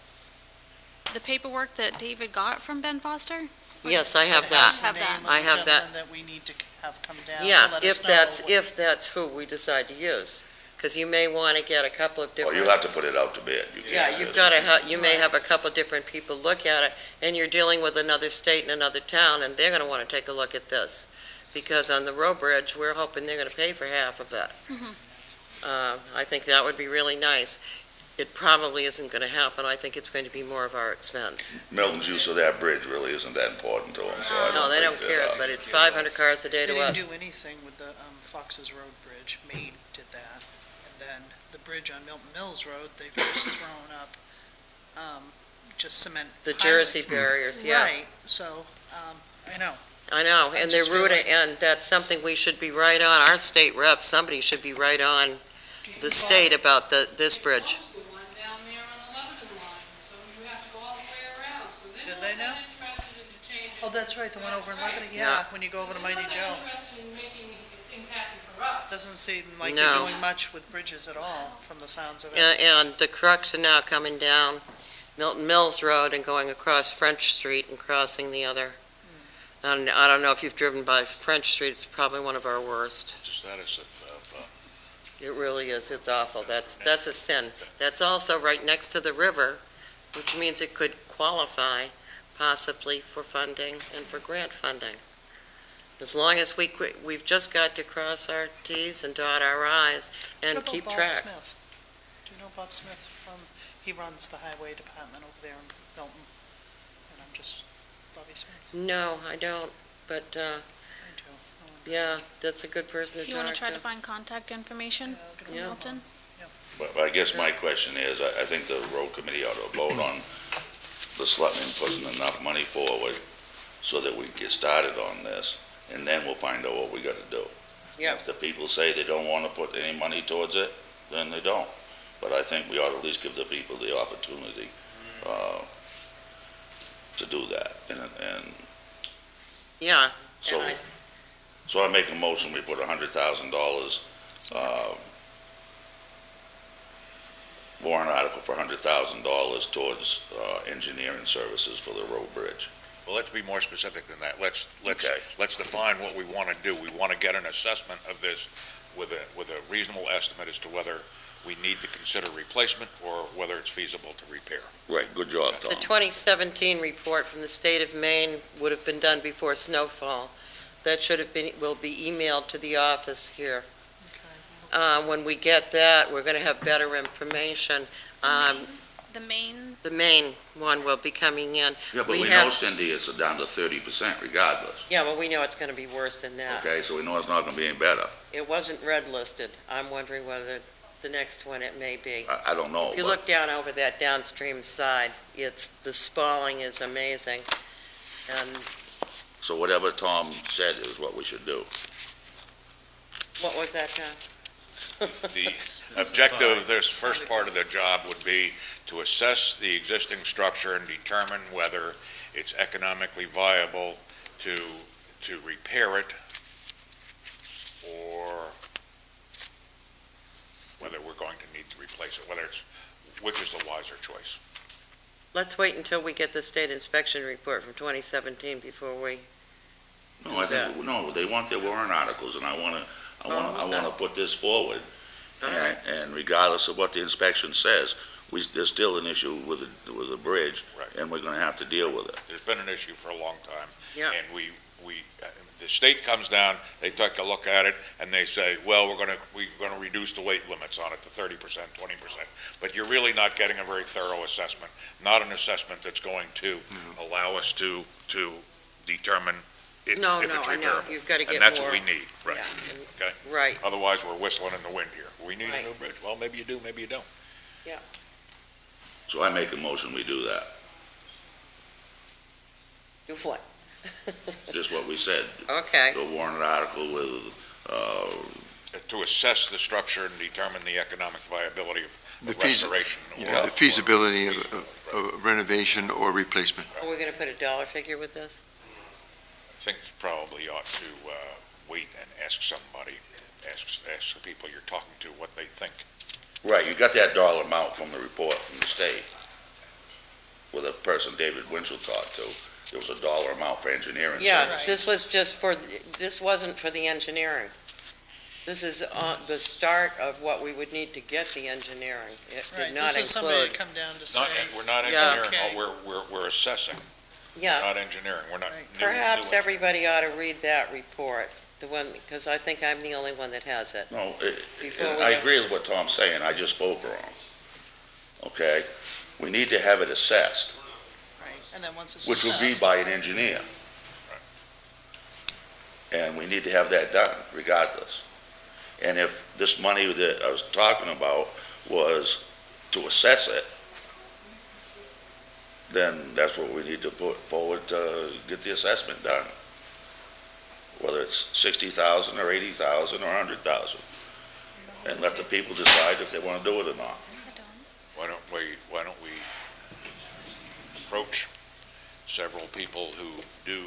the paperwork that David got from Ben Foster? Yes, I have It has that. the Have name that. of I the have that. gentleman that we need to have come down Yeah, to let if us know. that's who we decide to use, because you may want to get a couple of Well, different. you'll have to put it out to bid. You Yeah, can't you've just- got to, you may have a couple different people look at it, and you're dealing with another state and another town, and they're going to want to take a look at this. Because on the road bridge, we're hoping they're going to pay for half of it. I think that would be really nice. It probably isn't going to happen. I think it's going to be more of our expense. Milton's use of that bridge really isn't that important to them, so I don't No, they don't think care, that, but it's 500 cars a day They to didn't us. do anything with the Fox's Road Bridge. Maine did that. And And then the bridge on Milton Mills Road, they've just thrown up, just cement The Jersey pilings. barriers, yeah. Right, so, I know. I know, I and just they're feel rooting, and that's something we should be right on, our state rep, somebody should be right on the state about this bridge. The one down there on the Lebanon line, so you have to go all the way around, so they're Did not they now? that interested in changing. Oh, that's right, the one over in That's Lebanon, right. yeah, when you go over to Mighty They're Joe. not that interested in making things happen for us. Doesn't seem like No. they're doing much with bridges at all, from the sounds of it. And the crux are now coming down Milton Mills Road and going across French Street and crossing the other. And I don't know if you've driven by French Street, it's probably one of our worst. The status of, It really is, it's awful, that's a sin. That's also right next to the river, which means it could qualify possibly for funding and for grant funding. As long as we've just got to cross our Ts and dot our Is and What about keep Bob track. Smith? Do you know Bob Smith from, he runs the highway department over there in Milton, and I'm just, Bobby Smith, No, I don't, but, I do. yeah, that's a good person to You want to try talk to find contact information Yeah, I'll get from Yeah. Milton? But I guess my question is, I think the road committee ought to vote on the selectmen putting enough money forward so that we get started on this, and then we'll find out what we gotta do. Yeah. If the people say they don't wanna put any money towards it, then they don't. But I think we ought to at least give the people the opportunity, to do that. And Yeah, so, And I- so I make a motion, we put $100,000, warrant article for $100,000 towards, engineering services for the road bridge. well, let's be more specific than that. Let's Okay. define what we want to do. We want to get an assessment of this with a reasonable estimate as to whether we need to consider replacement or whether it's feasible to repair. Right, good job, the Tom. 2017 report from the state of Maine would have been done before snowfall. That should have been, will be emailed to the office here. When we get that, we're going to have better information. The main, The main one will be coming in. Yeah, but we we know, have- Cindy, it's down to 30% regardless, Yeah, well, we know it's going to be worse than that. okay? So we know it's not gonna be any better. It wasn't red listed. I'm wondering whether the next one it may be. I don't know, If you but look down over that downstream side, the spalling is amazing. And so whatever Tom said is what we should do. what was that, John? The objective of this first part of the job would be to assess the existing structure and determine whether it's economically viable to repair it or whether we're going to need to replace it, which is the wiser choice. Let's wait until we get the state inspection report from 2017 before we, No, I think, no, they want their warrant articles, and I wanna put this forward. And regardless of what the inspection says, there's still an issue with the bridge, Right. and we're gonna have to deal with it. There's been an issue for a long time. Yeah. And the state comes down, they take a look at it, and they say, well, we're gonna reduce the weight limits on it to 30%, 20%. But you're really not getting a very thorough assessment, not an assessment that's going to allow us to determine if it's no, repairable. I know, you've got to get And more. that's what we need, right? Yeah, and- Okay. Right, Otherwise, we're whistling in the wind here. We need a Right. new bridge. Well, maybe you do, maybe you don't. So I make a motion, we do that, do what? just what we said. Okay, The warrant article with, To assess the structure and determine the economic viability of The feas- restoration. Yeah, the feasibility of renovation or replacement. are we going to put a dollar figure with this? I think you probably ought to wait and ask somebody, ask the people you're talking to what they think. right, you got that dollar amount from the report from the state. With a person David Winchell talked to, there was a dollar amount for engineering Yeah, services. this was just for, this wasn't for the engineering. This is the start of what we would need to get the engineering. It Right, did not this is somebody to include, come down to Not, say, we're not Yeah. engineering, Okay. we're assessing, yeah, not engineering, we're not. Right. new- perhaps new everybody ought to read that report, the one, because I think I'm the only one that has it. No, Before I we- agree with what Tom's saying, I just spoke wrong. Okay? We need to have it assessed, right, and then once it's which would be assessed, by an engineer. And we need to have that done regardless. And if this money that I was talking about was to assess it, then that's what we need to put forward to get the assessment done. Whether it's 60,000 or 80,000 or 100,000. And let the people decide if they want to do it or not. Why don't we approach several people who do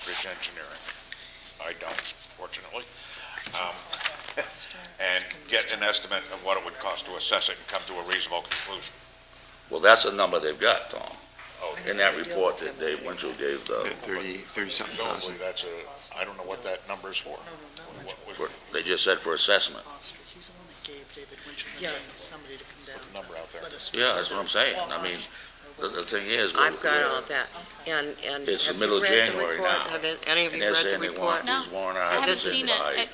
bridge engineering? I don't, fortunately. And get an estimate of what it would cost to assess it and come to a reasonable conclusion. Well, that's the number they've got, Tom, Oh, in that report that Dave Winchell gave the, 30-something presumably thousand. I don't know what that number is for. What was they just said for assessment. He's the one that gave David Winchell Yeah. somebody to come down. the number out there? Let us- Yeah, that's what I'm saying. I mean, the thing is. I've got all that, and. It's the have you middle of read the January report? now. Have any of And you they're read the saying they report? want these warrant I haven't articles seen by. it.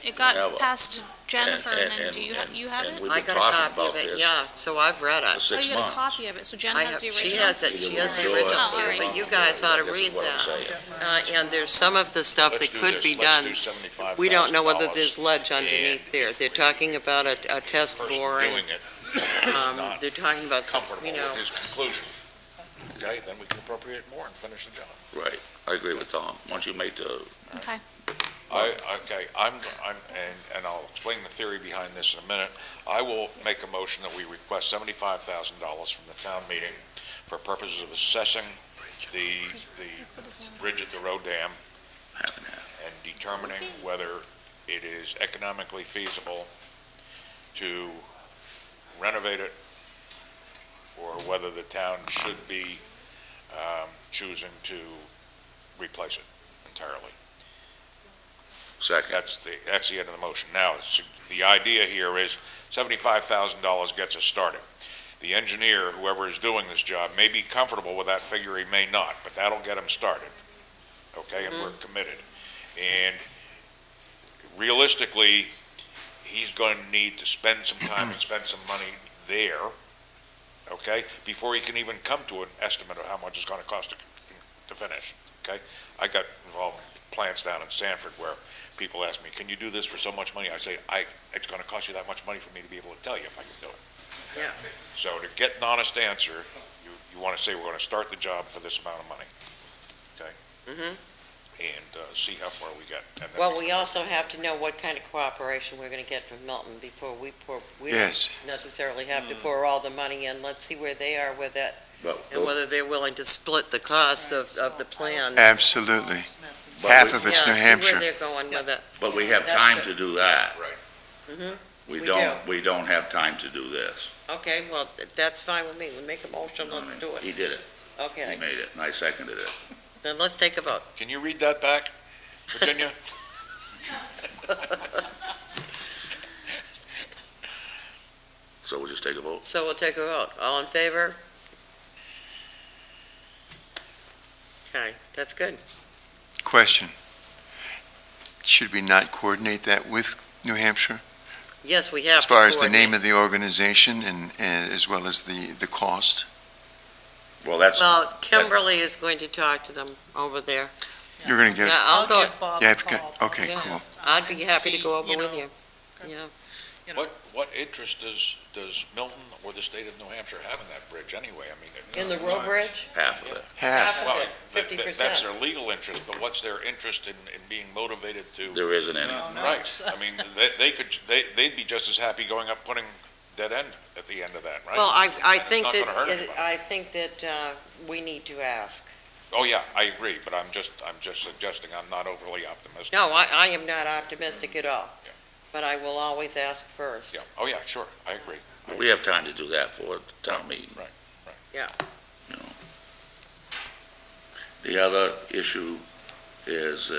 It got Never. past Jennifer, and then and- do you and- have and it? we've I been got a talking copy about of it, this yeah, so I've read for it. Oh, 6 you got a months. copy of it, so Jen I has have, the she original? has it, she has the Either original, Oh, all right. but you guys ought to This is read what I'm that. saying. And there's some of the stuff Let's that do could this. be Let's done. do $75,000. We don't know whether there's ledge underneath there. They're talking about a test Person boring. doing it is not They're talking about, some, comfortable you know, with his conclusion. Okay, then we can appropriate more and finish the job. Right, I agree with Tom. Once you make the, Okay. And I'll explain the theory behind this in a minute. I will make a motion that we request $75,000 from the town meeting for purposes of assessing the bridge at the road dam half and half. and determining whether it is economically feasible to renovate it or whether the town should be choosing to replace it entirely. Second, That's the end of the motion. Now, the idea here is $75,000 gets us started. The engineer, whoever is doing this job, may be comfortable with that figure, he may not, but that'll get him started. Okay, and we're committed. And realistically, he's going to need to spend some time and spend some money there, okay, before he can even come to an estimate of how much it's going to cost to finish, okay? I got involved in plants down in Sanford where people ask me, can you do this for so much money? I say, it's going to cost you that much money for me to be able to tell you if I can do it. Yeah. So to get an honest answer, you want to say, we're going to start the job for this amount of money, okay? Mhm. And see how far we get. And then Well, we also have to know what kind of cooperation we're gonna get from Milton before we pour, we don't Yes. necessarily have to pour all the money in. Let's see where they are with it, but, and whether they're willing to split the cost of the plans. Absolutely. But Half we- of it's New Yeah, see Hampshire. where they're going with it. but we have That's time good. to do that. Right. Mhm. We We don't have time to do this. Okay, well, that's fine with me. We make a motion, let's do He it. did it. He Okay, made it, and I seconded it. then let's take a vote. Can you read that back, Virginia? So we'll just take a vote. So we'll take a vote. All in favor? Okay, that's good. Question. Should we not coordinate that with New Hampshire? Yes, we have As to far as the coordinate. name of the organization and as well as the cost? Well, that's, Well, Kimberly is going to talk to them over there. You're going to get, Yeah, I'll go, give Bob yeah, a if you call. got- okay, Yeah. cool. I'd be happy to See, go over you with know. you. Yeah, You know. What interest does Milton or the state of New Hampshire have in that bridge anyway? I mean, in the road bridge, half of it. Half. Well, of it, that- 50%. that's their legal interest, but what's their interest in being motivated to? There isn't any. No. Right, I mean, they'd be just as happy going up, putting dead end at the end of that, right? well, I It's think not that, gonna hurt anybody. I think that we need to ask. Oh, yeah, I agree, but I'm just suggesting I'm not overly optimistic. No, I am not optimistic at all, Yeah. but I will always ask first. Yeah, oh, yeah, sure, I agree. We have time to do that for the town meeting. Right. Yeah. You know. The other issue is,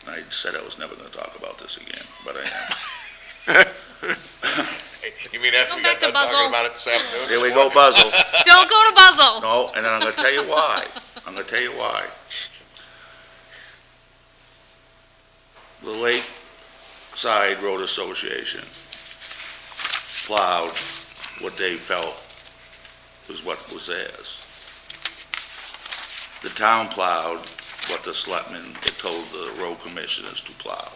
I said I was never gonna talk about this again, but I am. You mean after Go we back got to done talking Buzzell. about it this afternoon? Here we go, Buzzell. Don't go to Buzzell. No, and then I'm gonna tell you why. I'm gonna tell you why. The Lakeside Road Association plowed what they felt was what was theirs. The town plowed what the selectmen had told the road commissioners to plow.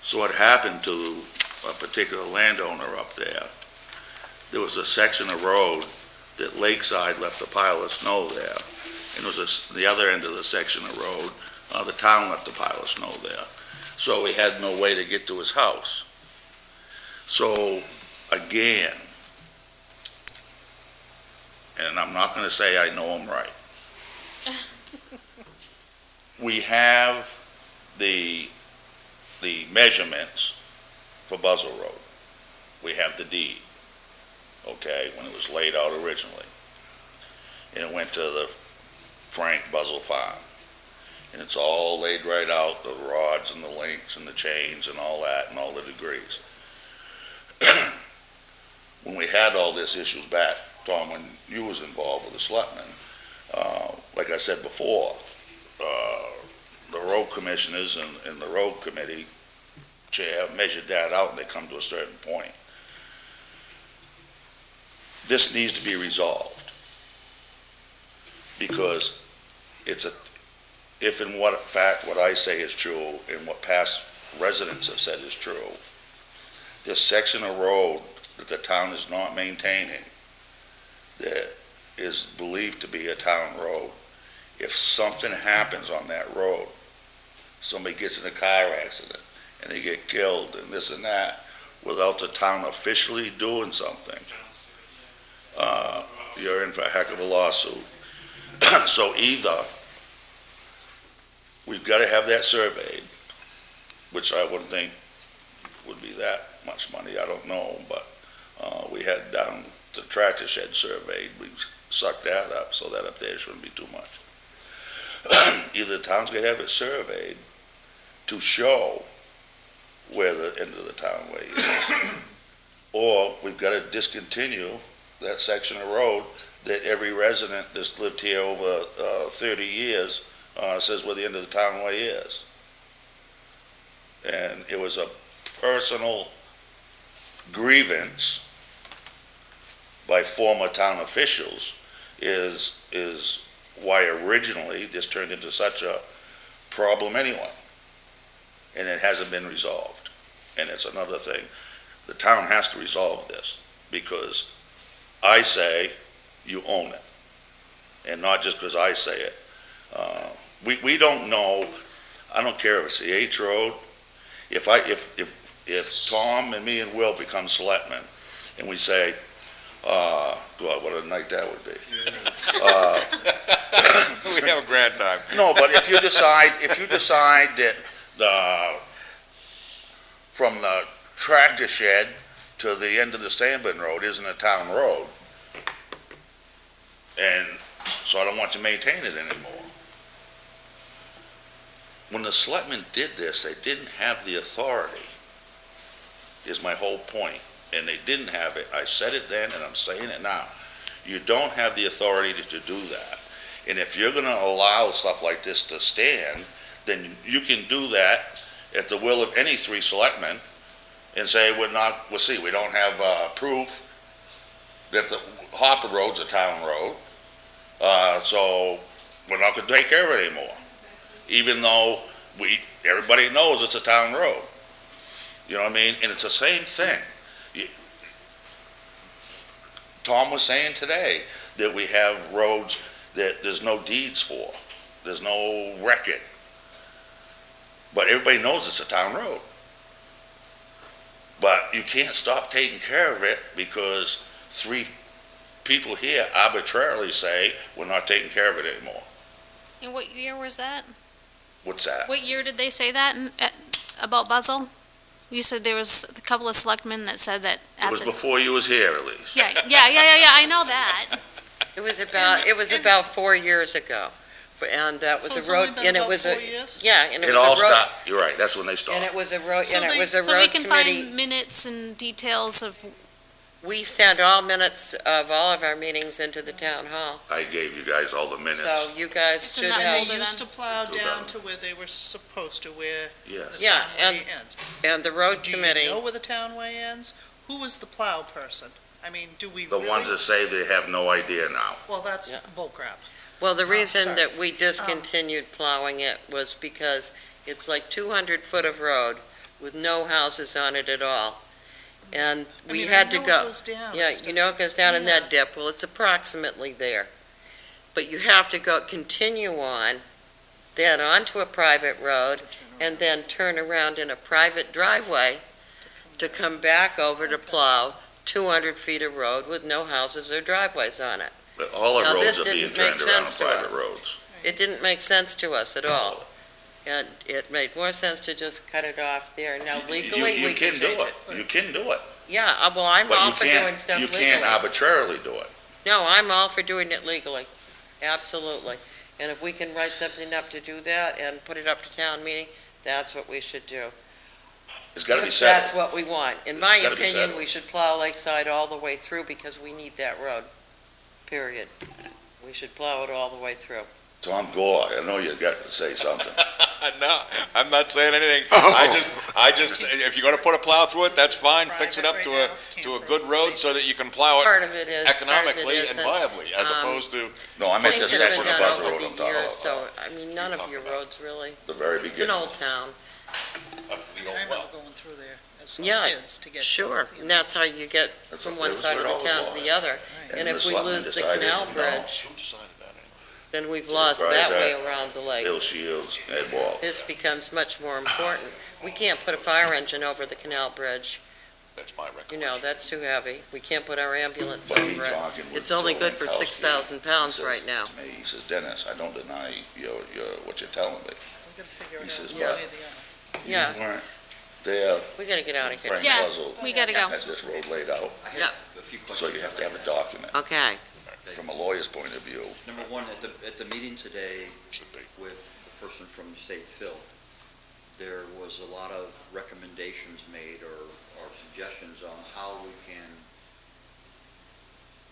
So what happened to a particular landowner up there, there was a section of road that Lakeside left a pile of snow there. And it was the other end of the section of road, the town left a pile of snow there. So he had no way to get to his house. So, again, and I'm not gonna say I know him right. We have the measurements for Buzzell Road. We have the deed, okay, when it was laid out originally. And it went to the Frank Buzzell Farm. And it's all laid right out, the rods and the links and the chains and all that and all the degrees. When we had all this issues back, Tom, when you was involved with the selectmen, like I said before, the road commissioners and the road committee chair measured that out and they come to a certain point. This needs to be resolved because if in fact what I say is true and what past residents have said is true, this section of road that the town is not maintaining that is believed to be a town road, if something happens on that road, somebody gets in a car accident and they get killed and this and that, without the town officially doing something, you're in for a heck of a lawsuit. So either we've got to have that surveyed, which I wouldn't think would be that much money, I don't know, but we had down the tractor shed surveyed, we sucked that up, so that up there shouldn't be too much. Either the town's gonna have it surveyed to show where the end of the townway is, or we've got to discontinue that section of road that every resident that's lived here over 30 years says where the end of the townway is. And it was a personal grievance by former town officials is why originally this turned into such a problem anyway. And it hasn't been resolved. And it's another thing. The town has to resolve this because I say you own it. And not just because I say it. We don't know, I don't care if it's the H Road, if Tom and me and Will become selectmen and we say, God, what a night that would be. We have a grand time. No, but if you decide that from the tractor shed to the end of the Sanborn Road isn't a town road, and so I don't want to maintain it anymore. When the selectmen did this, they didn't have the authority, is my whole point. And they didn't have it. I said it then and I'm saying it now. You don't have the authority to do that. And if you're gonna allow stuff like this to stand, then you can do that at the will of any three selectmen and say, we don't have proof that the Hopper Road's a town road, so we're not gonna take care of it anymore. Even though everybody knows it's a town road. You know what I mean? And it's the same thing. Tom was saying today that we have roads that there's no deeds for. There's no record. But everybody knows it's a town road. But you can't stop taking care of it because three people here arbitrarily say we're not taking care of it anymore. And what year was that? What's that? What year did they say that about Buzzell? You said there was a couple of selectmen that said that. It was before you was here, at least. Yeah, I know that. It was about 4 years ago. And that was So it's a road, only been and it about was 4 years? yeah, and it It was all a road, stopped, you're right, that's when they and stopped. it was a road, So and it they- was a So we road can committee. find minutes and details of, We send all minutes of all of our meetings into the town hall. I gave you guys all the minutes. So you guys It's in should that have, And folder they used to then. plow Do down that. to where they were supposed to, where Yes. the Yeah, townway ends. and the road Do you committee, know where the townway ends? Who was the plow person? I mean, do we The really? ones that say they have no idea now. Well, that's Yeah. bullcrap. well, the reason sorry. that we discontinued plowing it was because it's like 200 foot of road with no houses on it at all. And I we mean, had I to know go. it goes down and Yeah, stuff. you know it goes down in that Yeah. dip. Well, it's approximately there. But you have to continue on, then onto a private road, and then turn around in a private driveway to come back over to Okay. plow 200 feet of road with no houses or driveways on it. But all Now, our this roads are being didn't make turned around sense on to private us. roads. It didn't make sense to us at all. And it made more sense to just cut it off there. Now legally, You we can can change do it. it. You can do it. Yeah, well, I'm But all you for doing can't, stuff you legally. can't arbitrarily do it. No, I'm all for doing it legally, absolutely. And if we can write something up to do that and put it up to town meeting, that's what we should do. It's gotta be If that's settled. what we want. In my It's gotta be opinion, settled. we should plow Lakeside all the way through because we need that road, period. We should plow it all the way through. Tom Gore, I know you got to say something. No, I'm not saying anything. Oh. I just, if you're gonna put a plow through it, that's fine. Fix it up Private to right a, now, to a can't good put- road so that you can plow it Part of it is, part of it economically and isn't. viably, as Um, opposed to, No, I meant the Things have section been of done Buzz Road over I'm the talking years, about. so, I mean, none of your roads really. The very It's an beginning. old town. up to the I old remember well. going through there as Yeah, kids to get. Sure, you and know. that's how you get That's from what- one that's side of where it the always town to was. the other. Right. And the if we selectmen lose the decided, canal no, bridge, Who decided that anyway? then we've So lost Bryce that way Act, around the lake. Bill Shields, Ed Wall. This becomes much more important. We can't put a fire engine over the canal bridge, That's my you recollection. know, that's too heavy. We can't put our ambulance But he over it. talking with It's only Joe good for Lankowski. 6,000 pounds He says right now. to me, he says, Dennis, I don't deny what you're telling me. We gotta figure He it says, out one but- way or the other. Yeah, You weren't there, we gotta get out of here. Frank Yeah. Buzzell We gotta go. had this road laid out, I Yeah. have a few questions. so you have to have a document. Okay, From a lawyer's point of view, Number one, at the meeting today Should be. with the person from the state, Phil, there was a lot of recommendations made or suggestions on how we can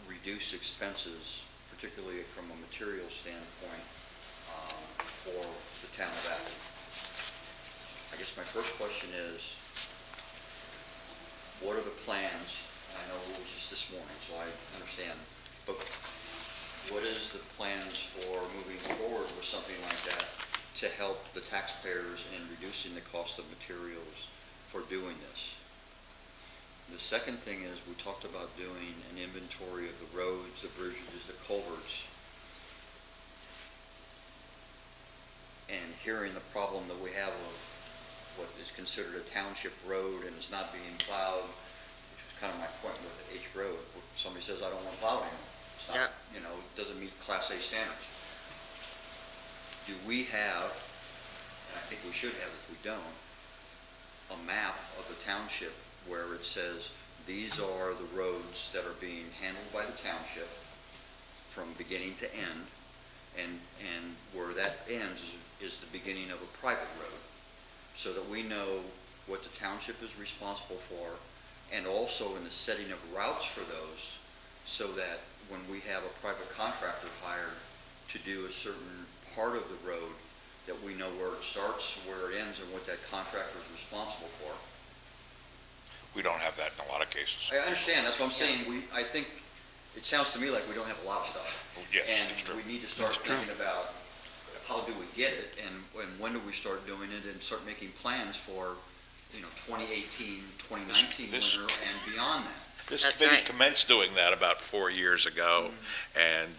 reduce expenses, particularly from a material standpoint, for the town of Acton. I guess my first question is, what are the plans? I know it was just this morning, so I understand, but what is the plans for moving forward with something like that to help the taxpayers in reducing the cost of materials for doing this? The second thing is, we talked about doing an inventory of the roads, the bridges, the culverts, and hearing the problem that we have of what is considered a township road and is not being plowed, which was kind of my point with H Road, where somebody says, I don't want to plow anymore. It's not, you know, it doesn't meet Class A standards. Do we have, and I think we should have if we don't, a map of the township where it says, these are the roads that are being handled by the township from beginning to end, and where that ends is the beginning of a private road, so that we know what the township is responsible for, and also in the setting of routes for those, so that when we have a private contractor hired to do a certain part of the road, that we know where it starts, where it ends, and what that contractor is responsible for. We don't have that in a lot of cases. I understand, that's what I'm saying, I think, it sounds to me like we don't have a lot of stuff. Yes, it's true. And we need to start It's true. thinking about how do we get it, and when do we start doing it, and start making plans for, 2018, 2019 This- winter and beyond that. This That's committee right. commenced doing that about 4 years ago, and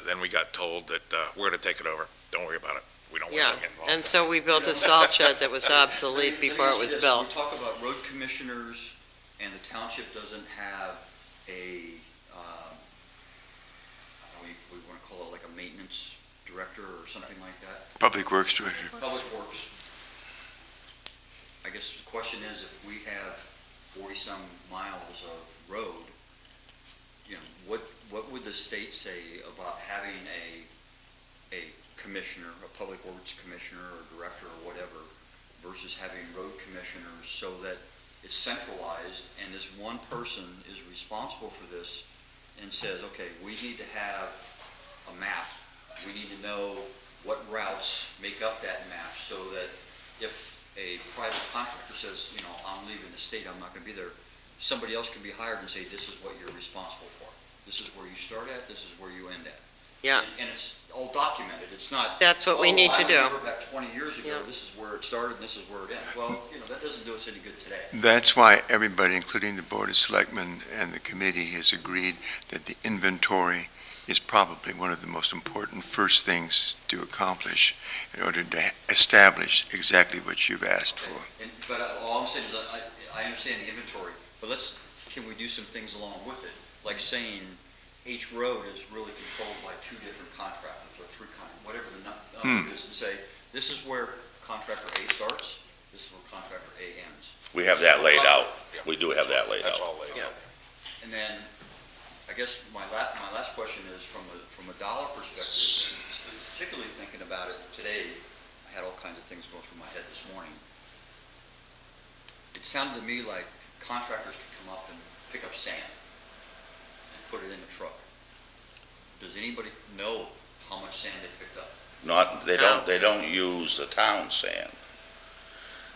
then we got told that we're going to take it over. Don't worry about it. We don't want yeah. to get involved. And so we built a salt shed that was obsolete before it was Let me ask you this. built. We talk about road commissioners, and the township doesn't have a, we want to call it like a maintenance director or something like that. Public Works Director. Public Works. I guess the question is, if we have 40-some miles of road, what would the state say about having a commissioner, a Public Works commissioner or director or whatever, versus having road commissioners, so that it's centralized and this one person is responsible for this and says, okay, we need to have a map. We need to know what routes make up that map, so that if a private contractor says, I'm leaving the state, I'm not gonna be there, somebody else can be hired and say, this is what you're responsible for. This is where you start at, this is where you end at. Yeah. And it's all documented, it's not. That's what we need to do. I remember back 20 years ago, Yeah. this is where it started, and this is where it ends. Well, that doesn't do us any good today. That's why everybody, including the Board of Selectmen and the committee, has agreed that the inventory is probably one of the most important first things to accomplish in order to establish exactly what you've asked for. But all I'm saying is, I understand the inventory, but can we do some things along with it? Like saying H Road is really controlled by two different contractors, or three whatever the number is, and say, this is where contractor A starts, this is where contractor A ends. We have that laid out. We do have that laid That's out. all laid Yeah. out. And then, I guess my last question is from a dollar perspective, and particularly thinking about it today, I had all kinds of things going through my head this morning. It sounded to me like contractors could come up and pick up sand and put it in a truck. Does anybody know how much sand they picked up? They don't use the town sand.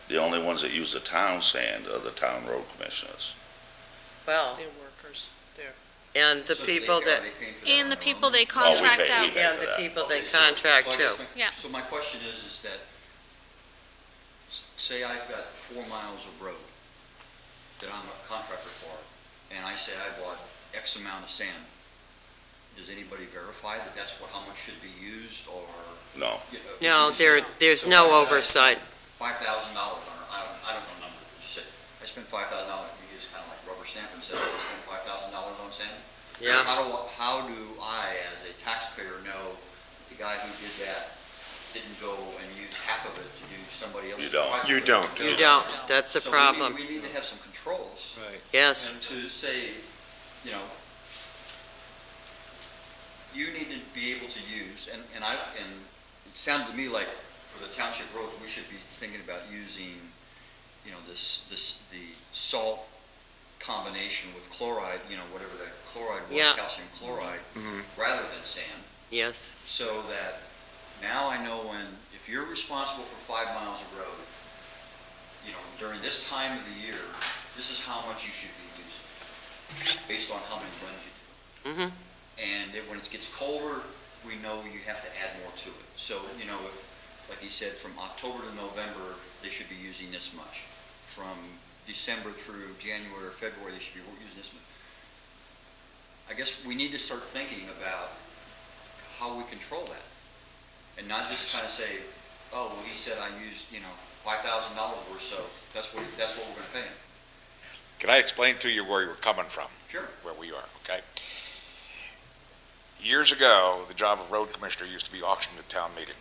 The only ones that use the town sand are the town road commissioners. Well, Their workers, and the So people are that, they paying for that And on the their people own? they contract we out. pay. and the people they Okay, so- contract so I too. guess Yeah. So my question is that, say I've got 4 miles of road that I'm a contractor for, and I say I bought X amount of sand. Does anybody verify that that's how much should be used, or? No. No, there's So no I said oversight. $5,000 on it, I don't know numbers, just say, I spent $5,000, you just kind of like rubber stamp and said, I spent $5,000 on sand? Yeah, How do I, as a taxpayer, know the guy who did that didn't go and use half of it to do somebody else's You don't. project? You don't. you don't. That's the So problem. we need to have some controls. Yes, And to say, you need to be able to use, and it sounded to me like for the township roads, we should be thinking about using, the salt combination with chloride, whatever that chloride was, Yeah. calcium chloride, Mhm. rather than sand, yes, so that now I know if you're responsible for 5 miles of road, during this time of the year, this is how much you should be using, based on how many runs you do. Mhm. And when it gets colder, we know you have to add more to it. So, if, like you said, from October to November, they should be using this much. From December through January or February, they should be using this much. I guess we need to start thinking about how we control that. And not just kind of say, oh, well, he said I used, $5,000 worth, so that's what we're gonna pay him. Can I explain to you where you're coming from? Sure. Where we are, okay? Years ago, the job of road commissioner used to be auctioned at town meeting,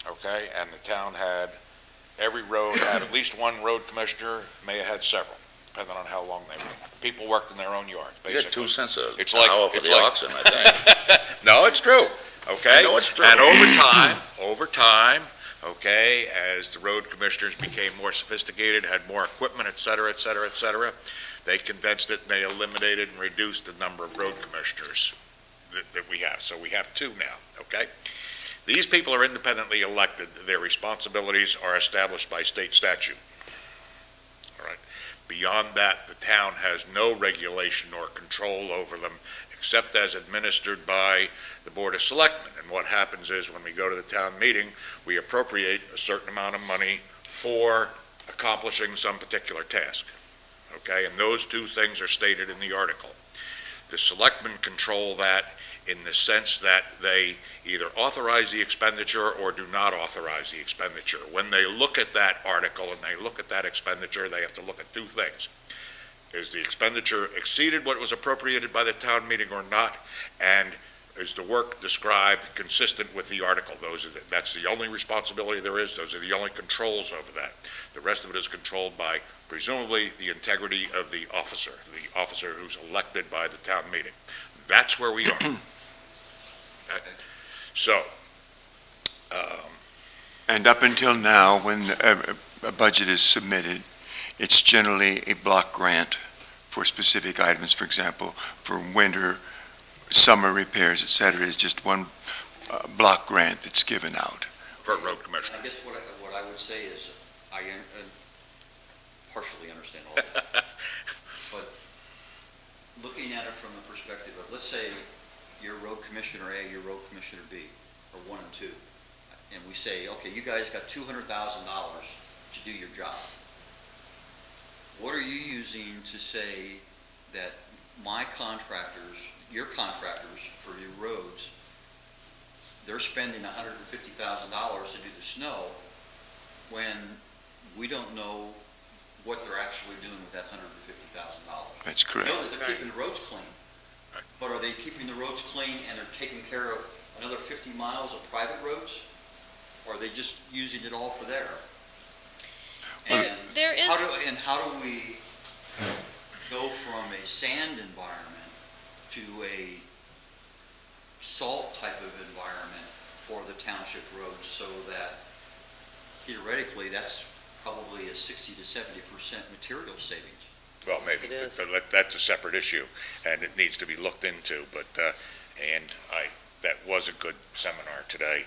okay? And the town every road had at least one road commissioner, may have had several, depending on how long they were. People worked in their own yards, You get basically. 2 cents an It's like- hour for it's the like- auction, I think. No, it's true, okay? I know it's true. And over time, okay, as the road commissioners became more sophisticated, had more equipment, et cetera, et cetera, et cetera, they condensed it and they eliminated and reduced the number of road commissioners that we have. So we have 2 now, okay? These people are independently elected. Their responsibilities are established by state statute. All right? Beyond that, the town has no regulation or control over them, except as administered by the Board of Selectmen. And what happens is, when we go to the town meeting, we appropriate a certain amount of money for accomplishing some particular task. Okay? And those 2 things are stated in the article. The selectmen control that in the sense that they either authorize the expenditure or do not authorize the expenditure. When they look at that article and they look at that expenditure, they have to look at 2 things. Is the expenditure exceeded what was appropriated by the town meeting or not? And is the work described consistent with the article? That's the only responsibility there is. Those are the only controls over that. The rest of it is controlled by, presumably, the integrity of the officer who's elected by the town meeting. That's where we are. Okay. So, And up until now, when a budget is submitted, it's generally a block grant for specific items. For example, for winter, summer repairs, et cetera, is just one block grant that's given out. for road commissioner. I guess what I would say is, I partially understand all that. But looking at it from the perspective of, let's say you're road commissioner A, you're road commissioner B, or 1 and 2, and we say, okay, you guys got $200,000 to do your job. What are you using to say that my contractors, your contractors for your roads, they're spending $150,000 to do the snow when we don't know what they're actually doing with that $150,000? That's We correct. know that they're keeping the roads clean, but are they keeping the roads clean and they're taking care of another 50 miles of private roads? Or are they just using it all for there? And There is, how do we go from a sand environment to a salt type of environment for the township roads so that theoretically that's probably a 60 to 70% material savings? Well, maybe, It is. but that's a separate issue, and it needs to be looked into, but, that was a good seminar today.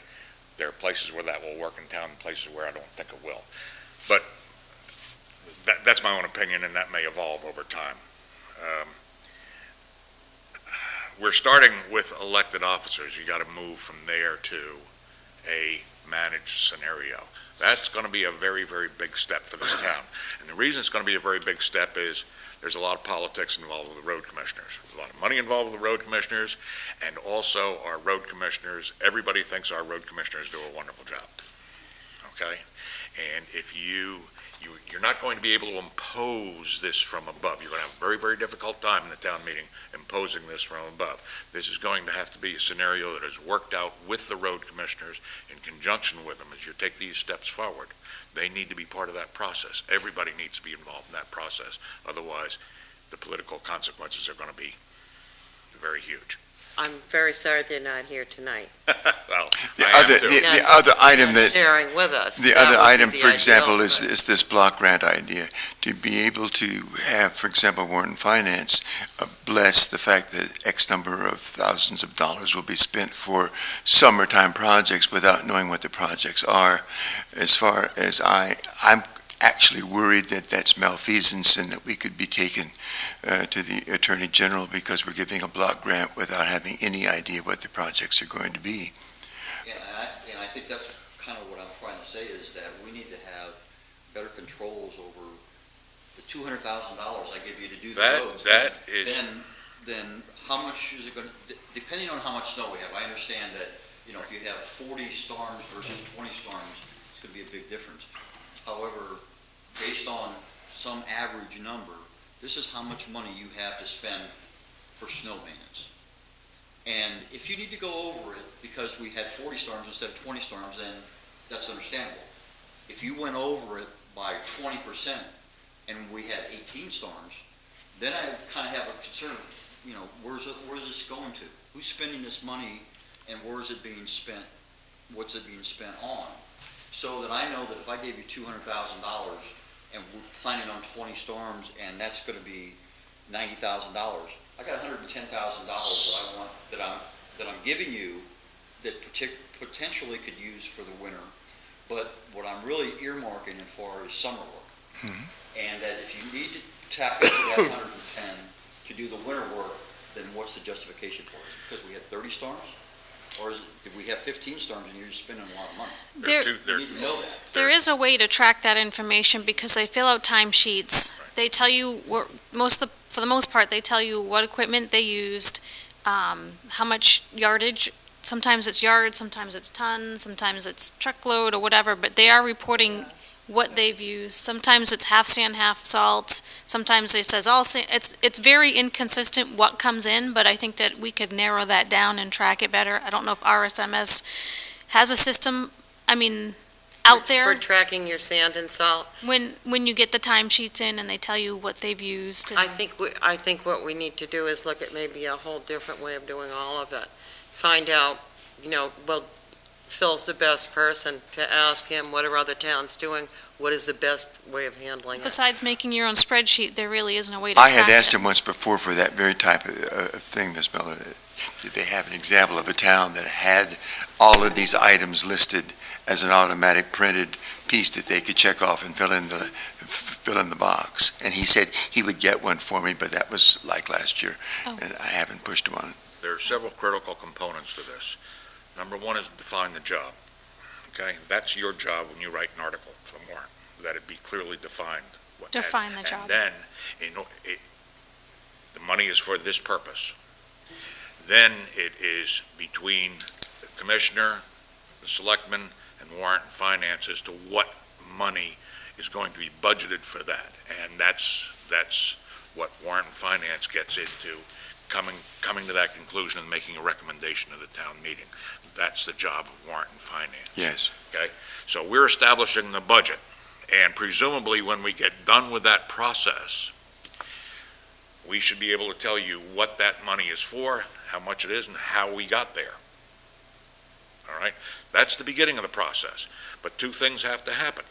There are places where that will work in town, and places where I don't think it will. But that's my own opinion, and that may evolve over time. We're starting with elected officers. You gotta move from there to a managed scenario. That's gonna be a very, very big step for this town. And the reason it's gonna be a very big step is there's a lot of politics involved with the road commissioners. There's a lot of money involved with the road commissioners, and also our road commissioners, everybody thinks our road commissioners do a wonderful job. Okay? And if you're not going to be able to impose this from above. You're going to have a very, very difficult time in the town meeting imposing this from above. This is going to have to be a scenario that is worked out with the road commissioners in conjunction with them as you take these steps forward. They need to be part of that process. Everybody needs to be involved in that process. Otherwise, the political consequences are going to be very huge. I'm very sorry they're not here tonight. Well, The I am other, too. the other item Not that, sharing with us. the That other would be item, the for example, ideal, is but- this block grant idea. To be able to have, for example, Warren Finance bless the fact that X number of thousands of dollars will be spent for summertime projects without knowing what the projects are. As far as I'm actually worried that that's malfeasance and that we could be taken to the Attorney General because we're giving a block grant without having any idea what the projects are going to be. And I think that's kind of what I'm trying to say is that we need to have better controls over the $200,000 I give you to do the roads. Then how much is it going to, depending on how much snow we have, I understand that, if you have 40 storms versus 20 storms, it's going to be a big difference. However, based on some average number, this is how much money you have to spend for snow maintenance. And if you need to go over it because we had 40 storms instead of 20 storms, then that's understandable. If you went over it by 20% and we had 18 storms, then I kind of have a concern, where's this going to? Who's spending this money and where is it being spent? What's it being spent on? So that I know that if I gave you $200,000 and we're planning on 20 storms and that's going to be $90,000, I got $110,000 that I'm giving you that potentially could use for the winter. But what I'm really earmarking it for is summer work. Mhm. And that if you need to tap into that 110 to do the winter work, then what's the justification for it? Because we had 30 storms? Or did we have 15 storms and you're just spending a lot of money? You need to know that. There is a way to track that information because they fill out timesheets. They tell you, for the most part, they tell you what equipment they used, how much yardage. Sometimes it's yards, sometimes it's tons, sometimes it's truckload or whatever, but they are reporting what they've used. Sometimes it's half sand, half salt. Sometimes it says all sand. It's very inconsistent what comes in, but I think that we could narrow that down and track it better. I don't know if RSMS has a system, out there. For tracking your sand and salt. When you get the timesheets in and they tell you what they've used. and- I think what we need to do is look at maybe a whole different way of doing all of it. Find out, Phil's the best person to ask him, what are other towns doing? What is the best way of handling it? Besides making your own spreadsheet, there really isn't a way to I track had asked it. him once before for that very type of thing, Ms. Miller. Did they have an example of a town that had all of these items listed as an automatic printed piece that they could check off and fill in the box? And he said he would get one for me, but that was like last year, Oh. and I haven't pushed him on it. there are several critical components to this. Number one is define the job, okay? That's your job when you write an article for the warrant, that it be clearly defined. Define the job. And then, the money is for this purpose. Then it is between the commissioner, the selectmen, and warrant and finance as to what money is going to be budgeted for that. And that's what warrant and finance gets into, coming to that conclusion and making a recommendation to the town meeting. That's the job of warrant and finance. Yes. Okay? So we're establishing the budget, and presumably when we get done with that process, we should be able to tell you what that money is for, how much it is, and how we got there. All right? That's the beginning of the process. But two things have to happen.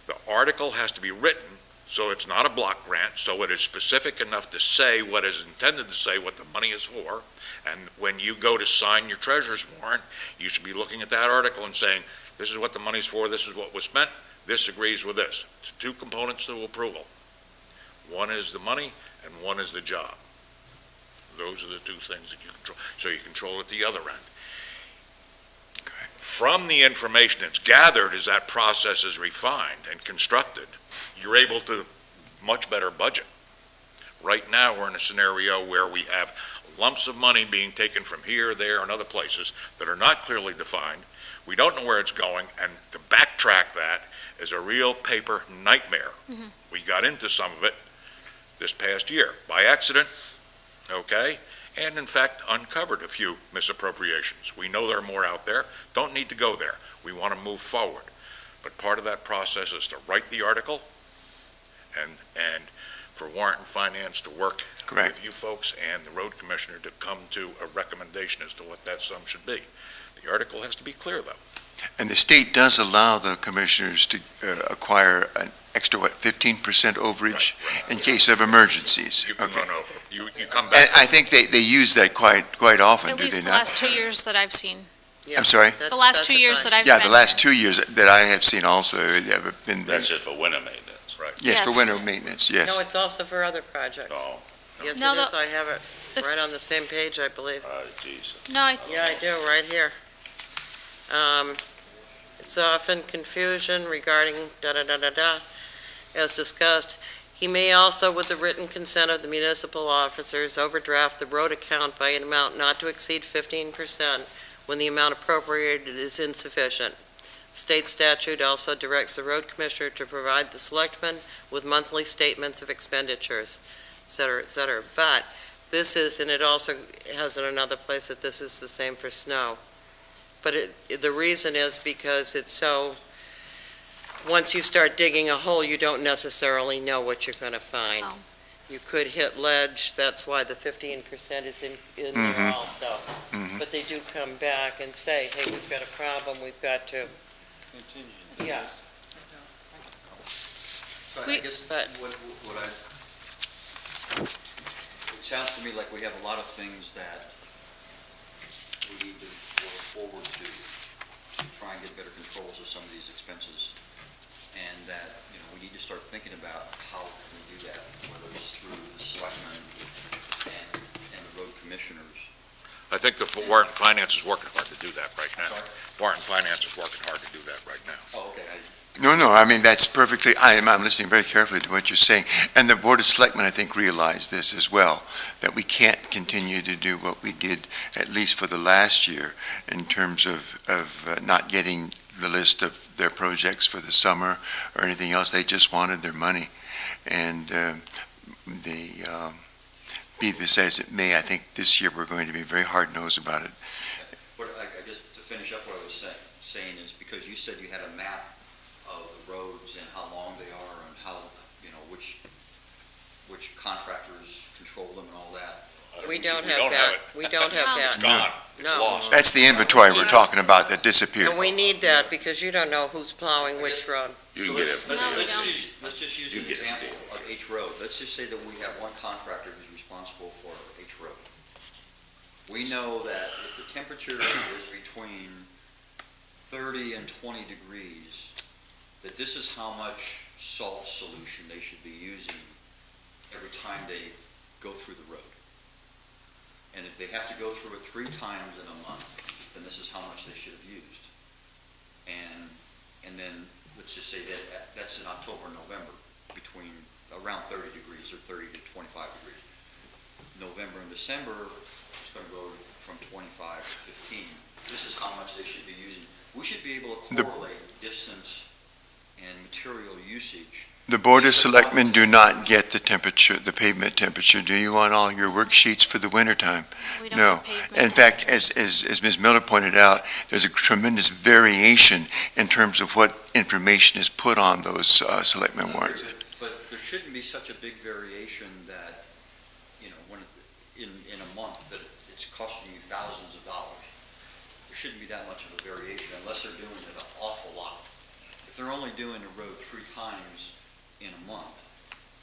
The article has to be written so it's not a block grant, so it is specific enough to say what is intended to say, what the money is for. And when you go to sign your treasurer's warrant, you should be looking at that article and saying, this is what the money's for, this is what was spent, this agrees with this. It's two components to approval. One is the money, and one is the job. Those are the two things that you control. So you control at the other end. From the information that's gathered as that process is refined and constructed, you're able to much better budget. Right now, we're in a scenario where we have lumps of money being taken from here, there, and other places that are not clearly defined. We don't know where it's going, and to backtrack that is a real paper nightmare. Mhm. We got into some of it this past year by accident, okay? And in fact, uncovered a few misappropriations. We know there are more out there, don't need to go there. We want to move forward. But part of that process is to write the article and for warrant and finance to work Correct. with you folks and the road commissioner to come to a recommendation as to what that sum should be. The article has to be clear, though. And the state does allow the commissioners to acquire an extra, 15% overage in case of emergencies? You can Okay. run over. You come And back. I think they use that quite often, At do least they the not? last 2 years that I've seen. Yeah, I'm sorry? that's- The last that's 2 a years fine. that I've Yeah, been the last here. 2 years that I have seen also have been, That's just for winter maintenance. Right. yes, for Yes. winter maintenance, yes. No, it's also for other projects. No, Yes, No, it is. I have it the- right on the same page, I believe. geez. No, Yeah, I do, right here. It's often confusion regarding da-da-da-da-da, as discussed. He may also, with the written consent of the municipal officers, overdraft the road account by an amount not to exceed 15% when the amount appropriated is insufficient. State statute also directs the road commissioner to provide the selectmen with monthly statements of expenditures, et cetera, et cetera. But this is, and it also has in another place that this is the same for snow. But the reason is because it's so, once you start digging a hole, you don't necessarily know what you're going to find. Oh. You could hit ledge, that's why the 15% is in there Mhm. also. Mhm. But they do come back and say, hey, we've got a problem, we've got to, yeah. But I We- guess but- what I, it sounds to me like we have a lot of things that we need to work forward to try and get better controls of some of these expenses. And that, we need to start thinking about how can we do that, whether it's through the selectmen and the road commissioners. I think the warrant and finance is working hard to do that right now. Sorry? Warrant and finance is working hard to do that right now. Oh, okay, No, I mean, that's perfectly, I'm listening very carefully to what you're saying. And the Board of Selectmen, I think, realized this as well, that we can't continue to do what we did, at least for the last year, in terms of not getting the list of their projects for the summer or anything else. They just wanted their money. And be this as it may, I think this year we're going to be very hard-nosed about it. But I guess to finish up what I was saying is because you said you had a map of the roads and how long they are and how, which contractors control them and all that. We don't We have don't that. have We don't have It's that. gone. It's No. lost. That's the inventory we're talking about that disappeared. And we need that because you don't know who's plowing which road. You So can get let's- it. No, we don't. Let's just use You an get it. example of H Road. Let's just say that we have one contractor who's responsible for H Road. We know that if the temperature is between 30 and 20 degrees, that this is how much salt solution they should be using every time they go through the road. And if they have to go through it 3 times in a month, then this is how much they should have used. And then, let's just say that that's in October and November, between around 30 degrees or 30 to 25 degrees. November and December, it's going to go from 25 to 15. This is how much they should be using. We should be able to correlate distance and material usage. The Board of Selectmen do not get the temperature, the pavement temperature, do you, on all your worksheets for the wintertime? We don't No. have pavement. In fact, as Ms. Miller pointed out, there's a tremendous variation in terms of what information is put on those selectmen warrants. But there shouldn't be such a big variation that, when, in a month, that it's costing you thousands of dollars. There shouldn't be that much of a variation unless they're doing it an awful lot. If they're only doing a road 3 times in a month,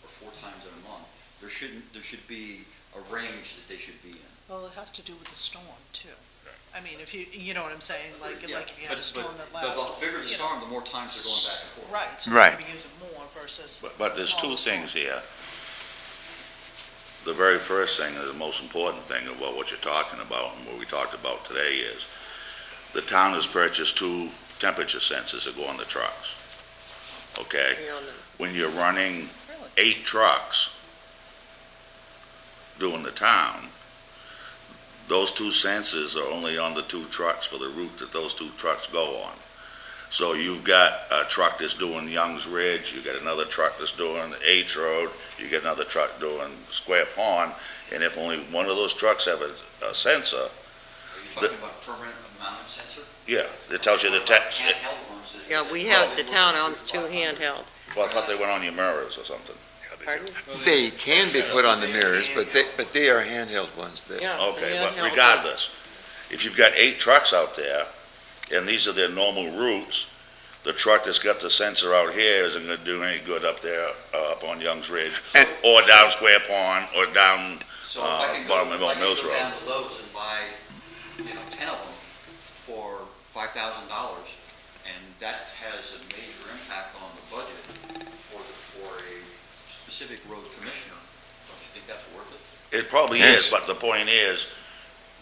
or 4 times in a month, there should be a range that they should be in. Well, it has to do with the storm, too. I mean, if you know what I'm saying, like if you had a storm that The lasts. bigger the storm, the more times they're going back and forth. Right, so Right. you're gonna be using more versus. But there's smaller 2 things here. The very first thing, the most important thing about what you're talking about and what we talked about today is the town has purchased 2 temperature sensors that go on the trucks. Okay? You know, When you're running Really? 8 trucks doing the town, those 2 sensors are only on the 2 trucks for the route that those 2 trucks go on. So you've got a truck that's doing Young's Ridge, you got another truck that's doing H Road, you get another truck doing Square Pond, and if only one of those trucks have a sensor, Are you talking about permanent mounted sensor? yeah, it tells you the text. Handheld ones that- Yeah, we have, the town owns 2 handheld. Well, I thought they went on your mirrors or something. Pardon? They can be put on the mirrors, but they are handheld ones. Yeah. Okay, but handheld. regardless, if you've got 8 trucks out there, and these are their normal routes, the truck that's got the sensor out here isn't gonna do any good up there, up on Young's Ridge, And- or down Square Pond, or down, So if I can go, bottom of Old Mills Road. down to Lowe's and buy, 10 of them for $5,000, and that has a major impact on the budget for a specific road commissioner, don't you think that's worth it? It probably Yes. is, but the point is,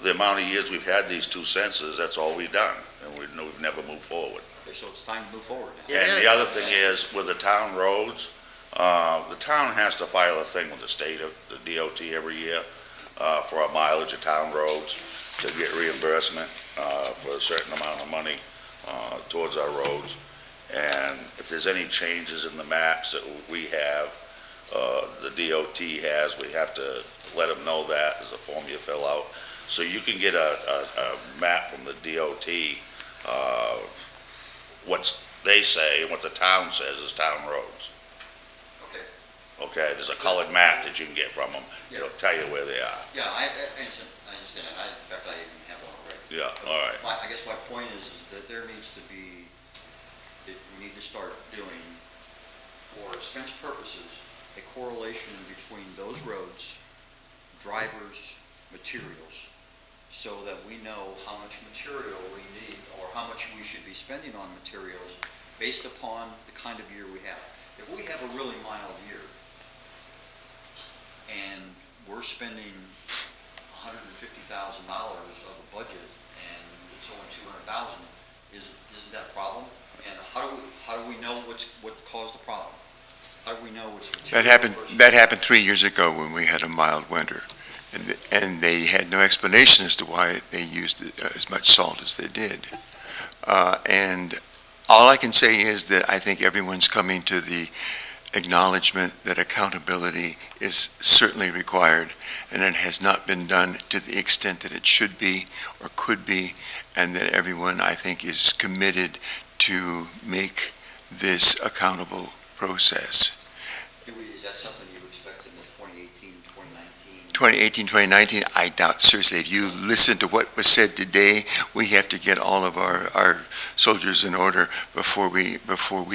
the amount of years we've had these 2 sensors, that's all we've done, and we've never moved forward. Okay, so it's time to move forward now. It And is. the other thing is, with the town roads, the town has to file a thing with the state of the DOT every year, for our mileage of town roads, to get reimbursement, for a certain amount of money, towards our roads. And if there's any changes in the maps that we have, the DOT has, we have to let them know that, there's a form you fill out. So you can get a map from the DOT, what they say, and what the town says is town roads. Okay, Okay, there's a colored map that you can get from them, it'll tell you where they are. yeah, I understand, in fact, I even have one already. Yeah, all right. I guess my point is that there needs to be, that we need to start doing, for expense purposes, a correlation between those roads, drivers, materials, so that we know how much material we need, or how much we should be spending on materials based upon the kind of year we have. If we have a really mild year, and we're spending $150,000 of the budget, and it's only $200,000, isn't that a problem? And how do we know what caused the problem? How do we know what's That material versus- happened 3 years ago when we had a mild winter, and they had no explanation as to why they used as much salt as they did. And all I can say is that I think everyone's coming to the acknowledgement that accountability is certainly required, and it has not been done to the extent that it should be or could be, and that everyone, I think, is committed to make this accountable process. Is that something you expect in the 2018, 2019? 2018, 2019, I doubt seriously. If you listen to what was said today, we have to get all of our soldiers in order before we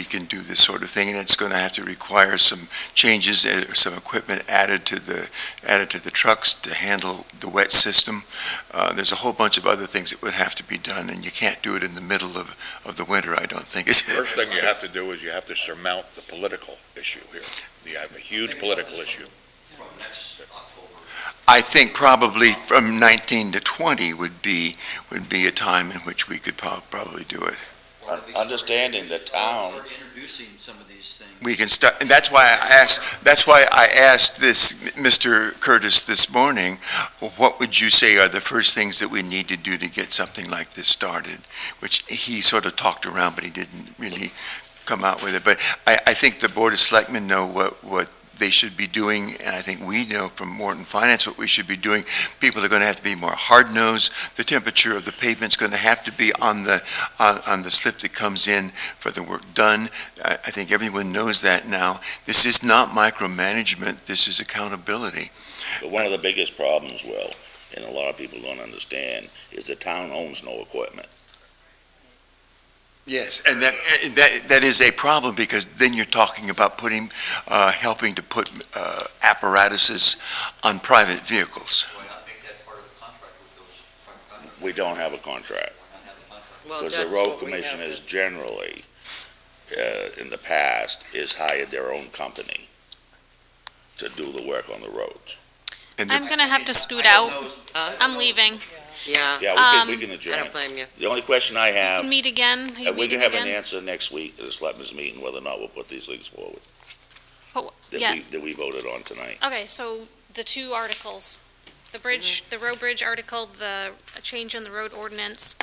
can do this sort of thing, and it's going to have to require some changes, some equipment added to the trucks to handle the wet system. There's a whole bunch of other things that would have to be done, and you can't do it in the middle of the winter, I don't think. First thing you have to do is you have to surmount the political issue here. You have a huge political issue. From next October. I think probably from 19 to 20 would be a time in which we could probably do it. Understanding the town, Start introducing some of these things. We can start, and that's why I asked this, Mr. Curtis this morning, what would you say are the first things that we need to do to get something like this started? Which he sort of talked around, but he didn't really come out with it. But I think the Board of Selectmen know what they should be doing, and I think we know from Morton Finance what we should be doing. People are going to have to be more hard-nosed. The temperature of the pavement's going to have to be on the slip that comes in for the work done. I think everyone knows that now. This is not micromanagement, this is accountability. but one of the biggest problems, Will, and a lot of people don't understand, is the town owns no equipment. Yes, and that is a problem, because then you're talking about helping to put apparatuses on private vehicles. Why not make that part of the contract with those private contractors? We don't have a contract. Why not have a contract? Well, Because the that's road what we have commissioners to- generally, in the past, is hired their own company to do the work on the roads. And I'm the- gonna have to scoot I don't out. know- I'm leaving. Yeah, Yeah, we can I adjourn. don't blame you. The only question I We have, can meet again. Are you we can meeting have an again? answer next week at the selectmen's meeting, whether or not we'll put these things forward, Oh, yeah. that we voted on tonight. Okay, so the two articles, the bridge, the road bridge article, the change in the road ordinance,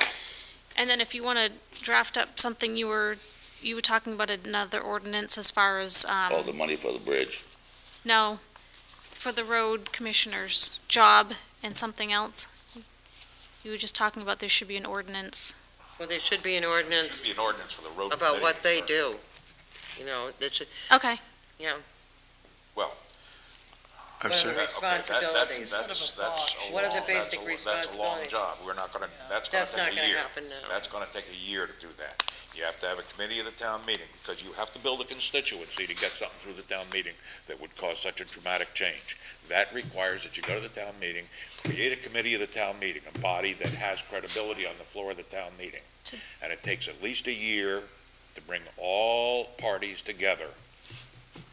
and then if you want to draft up something, you were talking about another ordinance as far as, All the money for the bridge. no, for the road commissioner's job and something else. You were just talking about there should be an ordinance. Well, there should be an Should ordinance be an ordinance for the road about committee. what they do. You know, that should, Okay, I'm Well, sorry. the responsibilities. Sort of a thought. What are the That's basic a long responsibilities? job. We're not gonna, that's gonna That's not take a gonna year. happen now. That's gonna take a year to do that. You have to have a committee of the town meeting, because you have to build a constituency to get something through the town meeting that would cause such a dramatic change. That requires that you go to the town meeting, create a committee of the town meeting, a body that has credibility on the floor of the town meeting. And it takes at least a year to bring all parties together.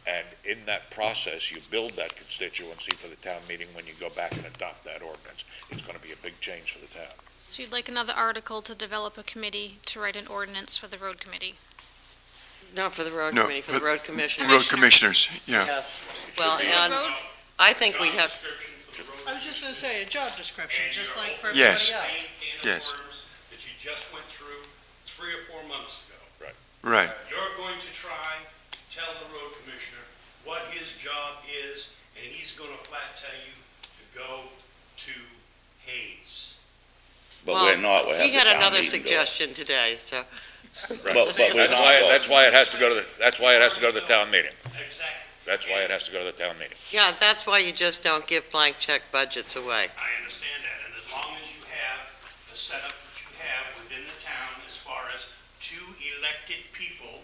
And in that process, you build that constituency for the town meeting when you go back and adopt that ordinance. It's gonna be a big change for the town. so you'd like another article to develop a committee to write an ordinance for the road committee? Not for the road No, committee, for the road commissioner. Road commissioners, yeah. Yes. Well, Is the and road- I think we have, I was just gonna say, a job description, just like for Yes. everybody else. Yes. That you just went through 3 or 4 months ago. Right. You're going to try to tell the road commissioner what his job is, and he's gonna flat tell you to go to Hayes. But well, we're not, we're he had having the town another meeting do it. suggestion today, so. But we're not, That's why it has to go to the town meeting. Exactly. That's why it has to go to the town meeting. Yeah, that's why you just don't give blank check budgets away. I understand that, and as long as you have the setup that you have within the town as far as 2 elected people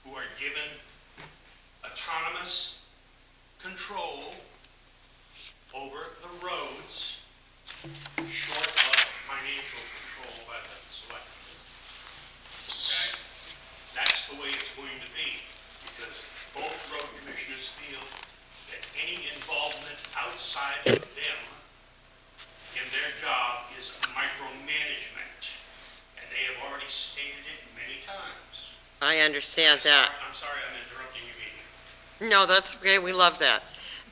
who are given autonomous control over the roads, short of financial control by the selectmen. Okay? That's the way it's going to be, because both road commissioners feel that any involvement outside of them in their job is micromanagement, and they have already stated it many times. I understand that. I'm sorry I'm interrupting you, Amy. No, that's okay, we love that.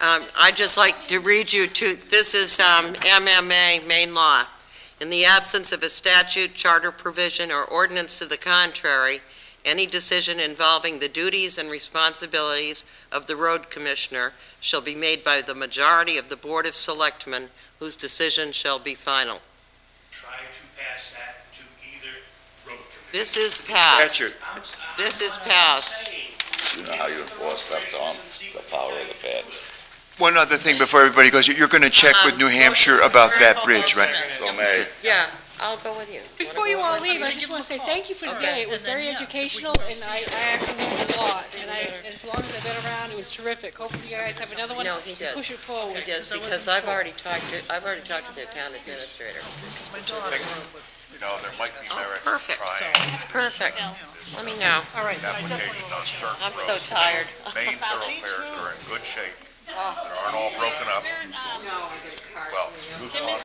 I'd just like to read you this is MMA, main law. In the absence of a statute, charter provision, or ordinance to the contrary, any decision involving the duties and responsibilities of the road commissioner shall be made by the majority of the Board of Selectmen, whose decision shall be final. Try to pass that to either road commissioner. This is passed. This is passed. You know how you enforce stuff, Tom? The power of the pen. One other thing before everybody goes, you're going to check with New Hampshire about that bridge, right? So May, Yeah, I'll go with you. Before you all leave, I just want to say thank you for Okay. today. It was And then, very yes, if we educational, can go and see I it. actually learned a lot. And as long as I've been around, it was terrific. Hopefully you guys have another one. No, he Just does. push it forward. He does, Because I because wasn't I've sure. already talked to their town administrator. Because my daughter rode with. You know, there might be Oh, merit perfect. Perfect. Let me know. All right, I definitely will let you know. I'm so tired. main thoroughfares that are in good shape, that aren't all broken up, No, I get cars Well, from the who's There on? is